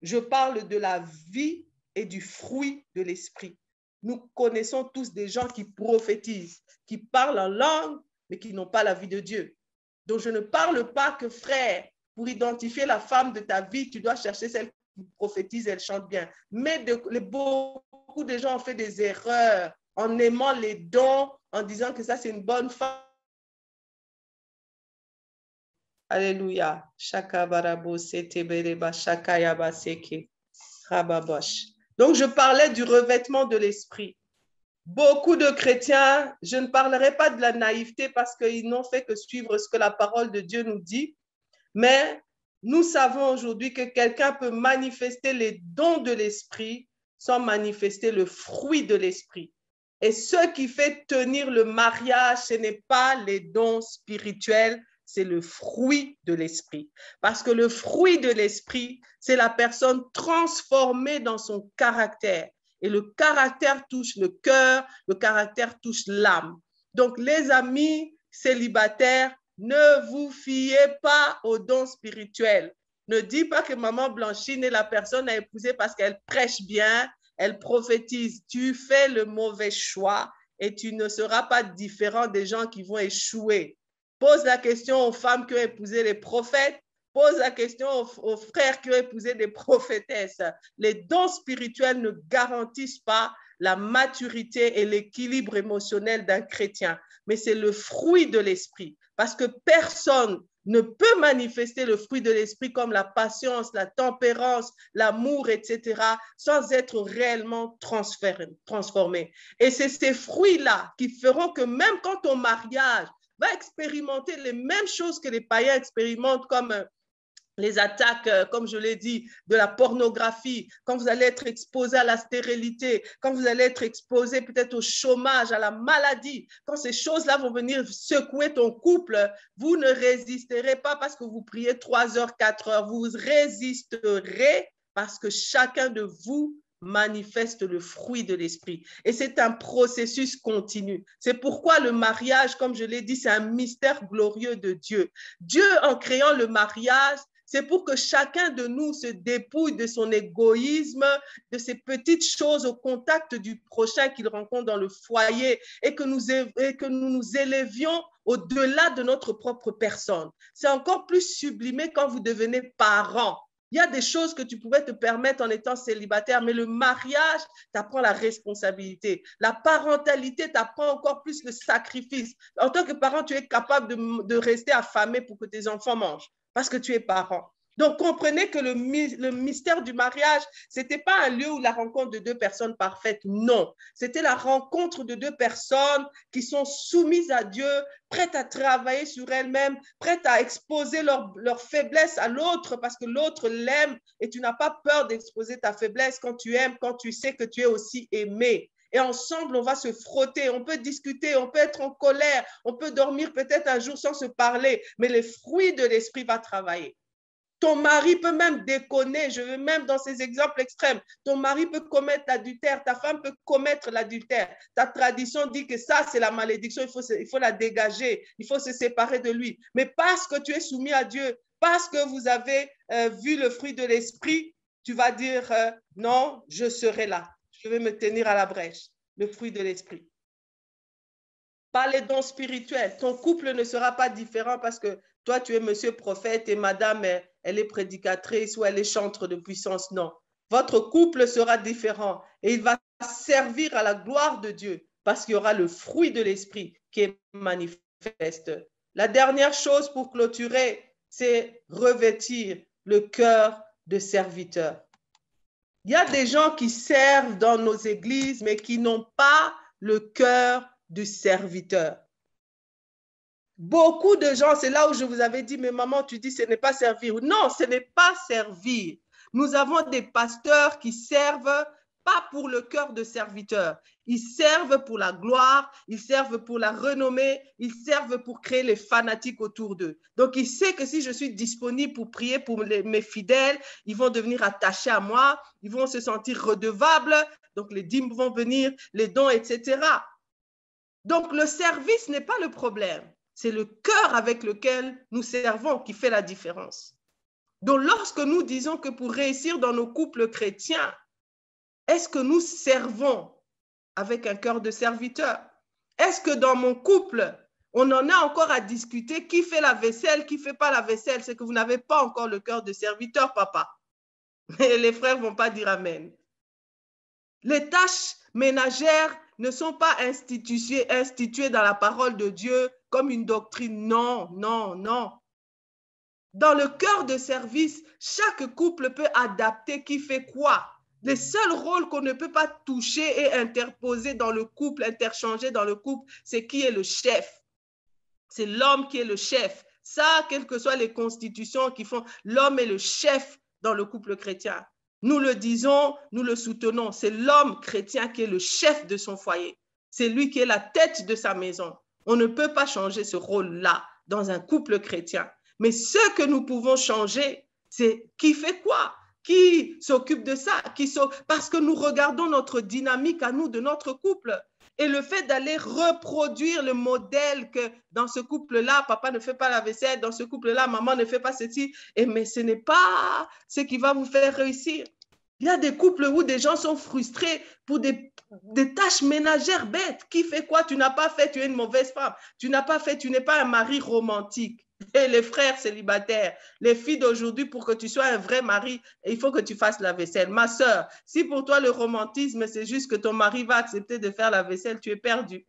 Speaker 1: Je parle de la vie et du fruit de l'esprit. Nous connaissons tous des gens qui prophétisent, qui parlent en langue, mais qui n'ont pas la vie de Dieu. Donc, je ne parle pas que, frère, pour identifier la femme de ta vie, tu dois chercher celle qui prophétise, elle chante bien. Mais beaucoup de gens ont fait des erreurs en aimant les dons, en disant que ça, c'est une bonne femme. Alléluia. Donc, je parlais du revêtement de l'esprit. Beaucoup de chrétiens, je ne parlerai pas de la naïveté parce qu'ils n'ont fait que suivre ce que la parole de Dieu nous dit, mais nous savons aujourd'hui que quelqu'un peut manifester les dons de l'esprit sans manifester le fruit de l'esprit. Et ce qui fait tenir le mariage, ce n'est pas les dons spirituels, c'est le fruit de l'esprit. Parce que le fruit de l'esprit, c'est la personne transformée dans son caractère. Et le caractère touche le cœur, le caractère touche l'âme. Donc, les amis célibataires, ne vous fiez pas aux dons spirituels. Ne dis pas que maman Blanchine est la personne à épouser parce qu'elle prêche bien, elle prophétise. Tu fais le mauvais choix et tu ne seras pas différent des gens qui vont échouer. Pose la question aux femmes qui ont épousé les prophètes. Pose la question aux frères qui ont épousé des prophétesses. Les dons spirituels ne garantissent pas la maturité et l'équilibre émotionnel d'un chrétien, mais c'est le fruit de l'esprit. Parce que personne ne peut manifester le fruit de l'esprit comme la patience, la tempérance, l'amour, etc., sans être réellement transformé. Et c'est ces fruits-là qui feront que même quand ton mariage va expérimenter les mêmes choses que les païens expérimentent, comme les attaques, comme je l'ai dit, de la pornographie, quand vous allez être exposé à la stérilité, quand vous allez être exposé peut-être au chômage, à la maladie, quand ces choses-là vont venir secouer ton couple, vous ne résisterez pas parce que vous priez 3 heures, 4 heures, vous résisterez parce que chacun de vous manifeste le fruit de l'esprit. Et c'est un processus continu. C'est pourquoi le mariage, comme je l'ai dit, c'est un mystère glorieux de Dieu. Dieu, en créant le mariage, c'est pour que chacun de nous se dépouille de son égoïsme, de ces petites choses au contact du prochain qu'il rencontre dans le foyer et que nous nous élevions au-delà de notre propre personne. C'est encore plus sublimé quand vous devenez parent. Il y a des choses que tu pouvais te permettre en étant célibataire, mais le mariage t'apprend la responsabilité. La parentalité t'apprend encore plus le sacrifice. En tant que parent, tu es capable de rester affamé pour que tes enfants mangent parce que tu es parent. Donc, comprenez que le mystère du mariage, ce n'était pas un lieu où la rencontre de deux personnes parfaites. Non, c'était la rencontre de deux personnes qui sont soumises à Dieu, prêtes à travailler sur elles-mêmes, prêtes à exposer leur faiblesse à l'autre parce que l'autre l'aime et tu n'as pas peur d'exposer ta faiblesse quand tu aimes, quand tu sais que tu es aussi aimé. Et ensemble, on va se frotter, on peut discuter, on peut être en colère, on peut dormir peut-être un jour sans se parler, mais les fruits de l'esprit vont travailler. Ton mari peut même déconner, je veux même dans ces exemples extrêmes, ton mari peut commettre l'adultère, ta femme peut commettre l'adultère. Ta tradition dit que ça, c'est la malédiction, il faut la dégager, il faut se séparer de lui. Mais parce que tu es soumis à Dieu, parce que vous avez vu le fruit de l'esprit, tu vas dire non, je serai là, je vais me tenir à la brèche, le fruit de l'esprit. Par les dons spirituels, ton couple ne sera pas différent parce que toi, tu es monsieur prophète et madame, elle est prédicatrice ou elle est chantre de puissance. Non. Votre couple sera différent et il va servir à la gloire de Dieu parce qu'il y aura le fruit de l'esprit qui est manifeste. La dernière chose pour clôturer, c'est revêtir le cœur de serviteur. Il y a des gens qui servent dans nos églises, mais qui n'ont pas le cœur du serviteur. Beaucoup de gens, c'est là où je vous avais dit, mais maman, tu dis ce n'est pas servir. Non, ce n'est pas servir. Nous avons des pasteurs qui servent pas pour le cœur de serviteur. Ils servent pour la gloire, ils servent pour la renommée, ils servent pour créer les fanatiques autour d'eux. Donc, il sait que si je suis disponible pour prier pour mes fidèles, ils vont devenir attachés à moi, ils vont se sentir redevables, donc les dîmes vont venir, les dons, etc. Donc, le service n'est pas le problème. C'est le cœur avec lequel nous servons qui fait la différence. Donc, lorsque nous disons que pour réussir dans nos couples chrétiens, est-ce que nous servons avec un cœur de serviteur? Est-ce que dans mon couple, on en a encore à discuter qui fait la vaisselle, qui ne fait pas la vaisselle? C'est que vous n'avez pas encore le cœur de serviteur, papa. Et les frères ne vont pas dire amen. Les tâches ménagères ne sont pas instituées dans la parole de Dieu comme une doctrine. Non, non, non. Dans le cœur de service, chaque couple peut adapter qui fait quoi. Les seuls rôles qu'on ne peut pas toucher et interposer dans le couple, interchanger dans le couple, c'est qui est le chef. C'est l'homme qui est le chef. Ça, quelles que soient les constitutions qui font, l'homme est le chef dans le couple chrétien. Nous le disons, nous le soutenons. C'est l'homme chrétien qui est le chef de son foyer. C'est lui qui est la tête de sa maison. On ne peut pas changer ce rôle-là dans un couple chrétien. Mais ce que nous pouvons changer, c'est qui fait quoi? Qui s'occupe de ça? Parce que nous regardons notre dynamique à nous, de notre couple. Et le fait d'aller reproduire le modèle que dans ce couple-là, papa ne fait pas la vaisselle, dans ce couple-là, maman ne fait pas ceci, mais ce n'est pas ce qui va vous faire réussir. Il y a des couples où des gens sont frustrés pour des tâches ménagères bêtes. Qui fait quoi? Tu n'as pas fait, tu es une mauvaise femme. Tu n'as pas fait, tu n'es pas un mari romantique. Et les frères célibataires, les filles d'aujourd'hui, pour que tu sois un vrai mari, il faut que tu fasses la vaisselle. Ma sœur, si pour toi le romantisme, c'est juste que ton mari va accepter de faire la vaisselle, tu es perdu.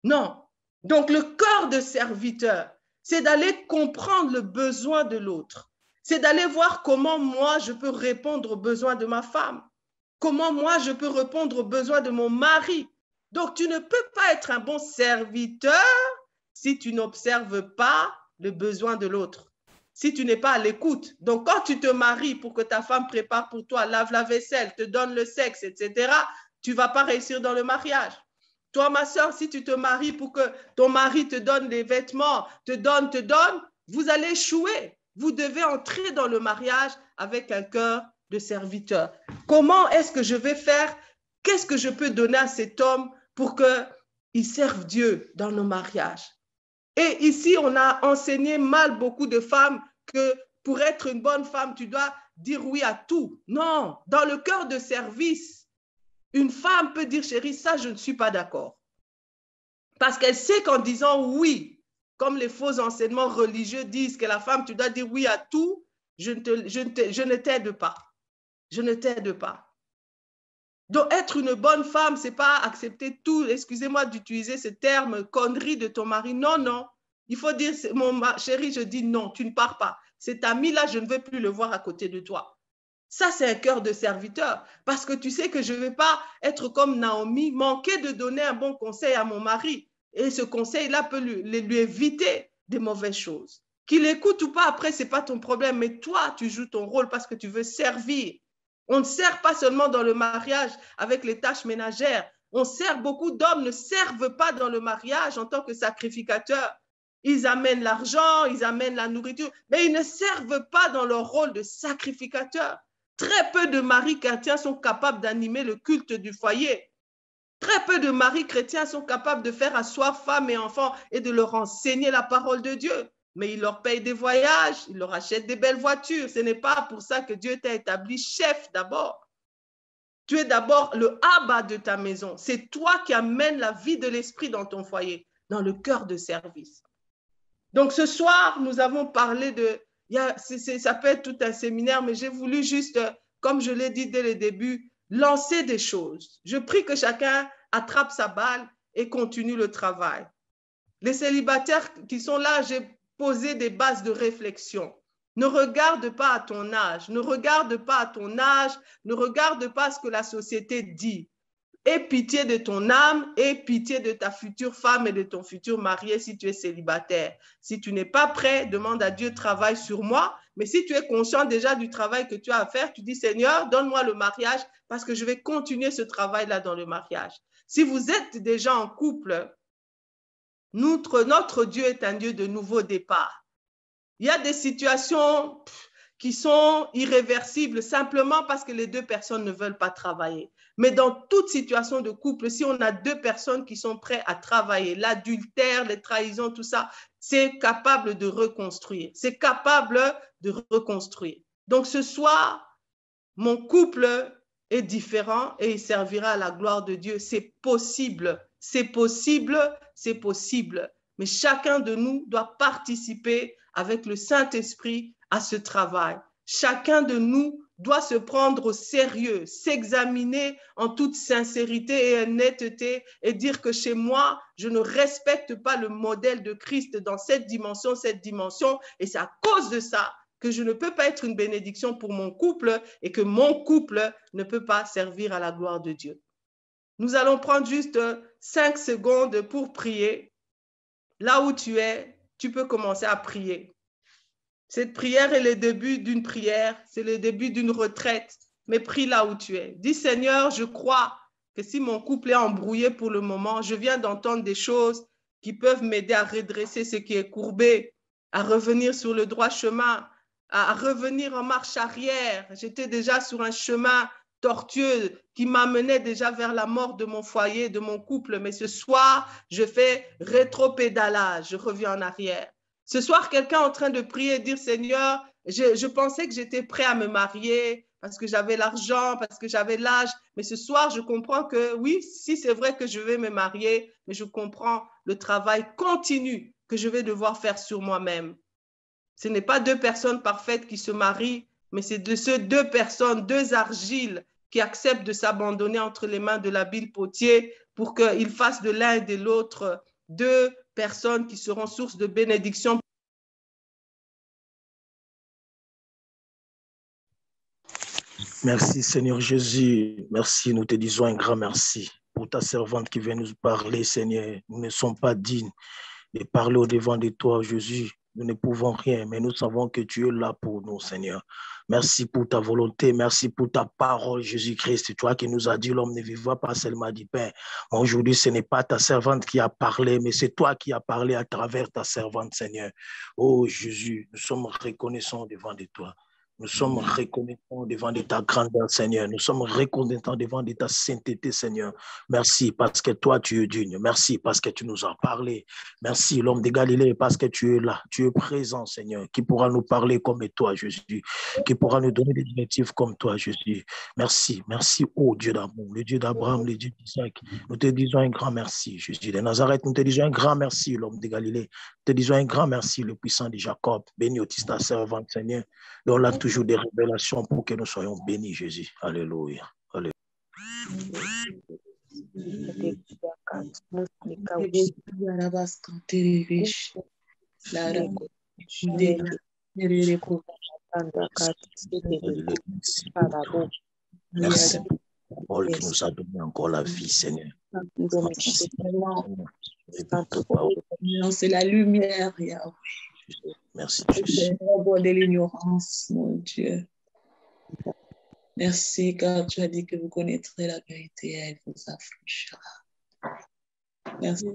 Speaker 1: Non. Donc le cœur de serviteur, c'est d'aller comprendre le besoin de l'autre. C'est d'aller voir comment moi, je peux répondre aux besoins de ma femme. Comment moi, je peux répondre aux besoins de mon mari. Donc, tu ne peux pas être un bon serviteur si tu n'observes pas le besoin de l'autre, si tu n'es pas à l'écoute. Donc, quand tu te maries pour que ta femme prépare pour toi, lave la vaisselle, te donne le sexe, etc., tu ne vas pas réussir dans le mariage. Toi, ma soeur, si tu te maries pour que ton mari te donne des vêtements, te donne, vous allez échouer. Vous devez entrer dans le mariage avec un cœur de serviteur. Comment est-ce que je vais faire? Qu'est-ce que je peux donner à cet homme pour qu'il serve Dieu dans nos mariages? Et ici, on a enseigné mal beaucoup de femmes que pour être une bonne femme, tu dois dire oui à tout. Non, dans le cœur de service, une femme peut dire, chérie, ça, je ne suis pas d'accord. Parce qu'elle sait qu'en disant oui, comme les faux enseignements religieux disent que la femme, tu dois dire oui à tout, je ne t'aide pas. Je ne t'aide pas. Donc, être une bonne femme, ce n'est pas accepter tout, excusez-moi d'utiliser ce terme, connerie de ton mari. Non, non. Il faut dire, mon chéri, je dis non, tu ne pars pas. Cet ami-là, je ne veux plus le voir à côté de toi. Ça, c'est un cœur de serviteur. Parce que tu sais que je ne vais pas être comme Naomi, manquer de donner un bon conseil à mon mari. Et ce conseil-là peut lui éviter des mauvaises choses. Qu'il écoute ou pas, après, ce n'est pas ton problème. Mais toi, tu joues ton rôle parce que tu veux servir. On ne sert pas seulement dans le mariage avec les tâches ménagères. On sert, beaucoup d'hommes ne servent pas dans le mariage en tant que sacrificateurs. Ils amènent l'argent, ils amènent la nourriture, mais ils ne servent pas dans leur rôle de sacrificateur. Très peu de maris chrétiens sont capables d'animer le culte du foyer. Très peu de maris chrétiens sont capables de faire asseoir femmes et enfants et de leur enseigner la parole de Dieu. Mais ils leur payent des voyages, ils leur achètent des belles voitures. Ce n'est pas pour ça que Dieu t'a établi chef d'abord. Tu es d'abord le Abba de ta maison. C'est toi qui amènes la vie de l'esprit dans ton foyer, dans le cœur de service. Donc ce soir, nous avons parlé de... ça peut être tout un séminaire, mais j'ai voulu juste, comme je l'ai dit dès le début, lancer des choses. Je prie que chacun attrape sa balle et continue le travail. Les célibataires qui sont là, j'ai posé des bases de réflexion. Ne regarde pas à ton âge, ne regarde pas à ton âge, ne regarde pas ce que la société dit. Aie pitié de ton âme, aie pitié de ta future femme et de ton futur marié si tu es célibataire. Si tu n'es pas prêt, demande à Dieu, travaille sur moi. Mais si tu es conscient déjà du travail que tu as à faire, tu dis, Seigneur, donne-moi le mariage parce que je vais continuer ce travail-là dans le mariage. Si vous êtes déjà en couple, notre Dieu est un Dieu de nouveau départ. Il y a des situations qui sont irréversibles simplement parce que les deux personnes ne veulent pas travailler. Mais dans toute situation de couple, si on a deux personnes qui sont prêtes à travailler, l'adultère, les trahisons, tout ça, c'est capable de reconstruire. C'est capable de reconstruire. Donc ce soir, mon couple est différent et il servira à la gloire de Dieu. C'est possible, c'est possible, c'est possible. Mais chacun de nous doit participer avec le Saint-Esprit à ce travail. Chacun de nous doit se prendre au sérieux, s'examiner en toute sincérité et honnêteté et dire que chez moi, je ne respecte pas le modèle de Christ dans cette dimension, et c'est à cause de ça que je ne peux pas être une bénédiction pour mon couple et que mon couple ne peut pas servir à la gloire de Dieu. Nous allons prendre juste 5 secondes pour prier. Là où tu es, tu peux commencer à prier. Cette prière est le début d'une prière, c'est le début d'une retraite, mais prie là où tu es. Dis, Seigneur, je crois que si mon couple est embrouillé pour le moment, je viens d'entendre des choses qui peuvent m'aider à redresser ce qui est courbé, à revenir sur le droit chemin, à revenir en marche arrière. J'étais déjà sur un chemin tortueux qui m'amenait déjà vers la mort de mon foyer, de mon couple, mais ce soir, je fais rétropédalage, je reviens en arrière. Ce soir, quelqu'un est en train de prier et dire, Seigneur, je pensais que j'étais prêt à me marier parce que j'avais l'argent, parce que j'avais l'âge, mais ce soir, je comprends que oui, si c'est vrai que je vais me marier, mais je comprends le travail continu que je vais devoir faire sur moi-même. Ce n'est pas 2 personnes parfaites qui se marient, mais c'est de ces 2 personnes, 2 argiles qui acceptent de s'abandonner entre les mains de l'habile potier pour qu'il fasse de l'un et de l'autre 2 personnes qui seront source de bénédiction.
Speaker 3: Merci Seigneur Jésus, merci, nous te disons un grand merci pour ta servante qui vient nous parler, Seigneur. Nous ne sommes pas dignes de parler au-devant de toi, Jésus. Nous ne pouvons rien, mais nous savons que tu es là pour nous, Seigneur. Merci pour ta volonté, merci pour ta parole, Jésus-Christ. Toi qui nous as dit, l'homme ne vivra pas seulement du pain. Aujourd'hui, ce n'est pas ta servante qui a parlé, mais c'est toi qui as parlé à travers ta servante, Seigneur. Oh Jésus, nous sommes reconnaissants devant de toi. Nous sommes reconnaissants devant de ta grandeur, Seigneur. Nous sommes reconnaissants devant de ta sainteté, Seigneur. Merci parce que toi, tu es digne. Merci parce que tu nous as parlé. Merci, l'homme de Galilée, parce que tu es là. Tu es présent, Seigneur. Qui pourra nous parler comme toi, Jésus. Qui pourra nous donner des directives comme toi, Jésus. Merci. Merci, ô Dieu d'amour, le Dieu d'Abraham, le Dieu d'Isaac. Nous te disons un grand merci, Jésus de Nazareth. Nous te disons un grand merci, l'homme de Galilée. Nous te disons un grand merci, le puissant de Jacob. Béni au-dessus ta servante, Seigneur. Donne-là toujours des révélations pour que nous soyons bénis, Jésus. Alléluia. Alléluia. Merci. Paul qui nous a donné encore la vie, Seigneur.
Speaker 4: C'est la lumière, Yahweh.
Speaker 3: Merci, Jésus.
Speaker 4: De l'ignorance, mon Dieu. Merci, car tu as dit que vous connaîtrez la vérité et elle vous affranchira. Merci.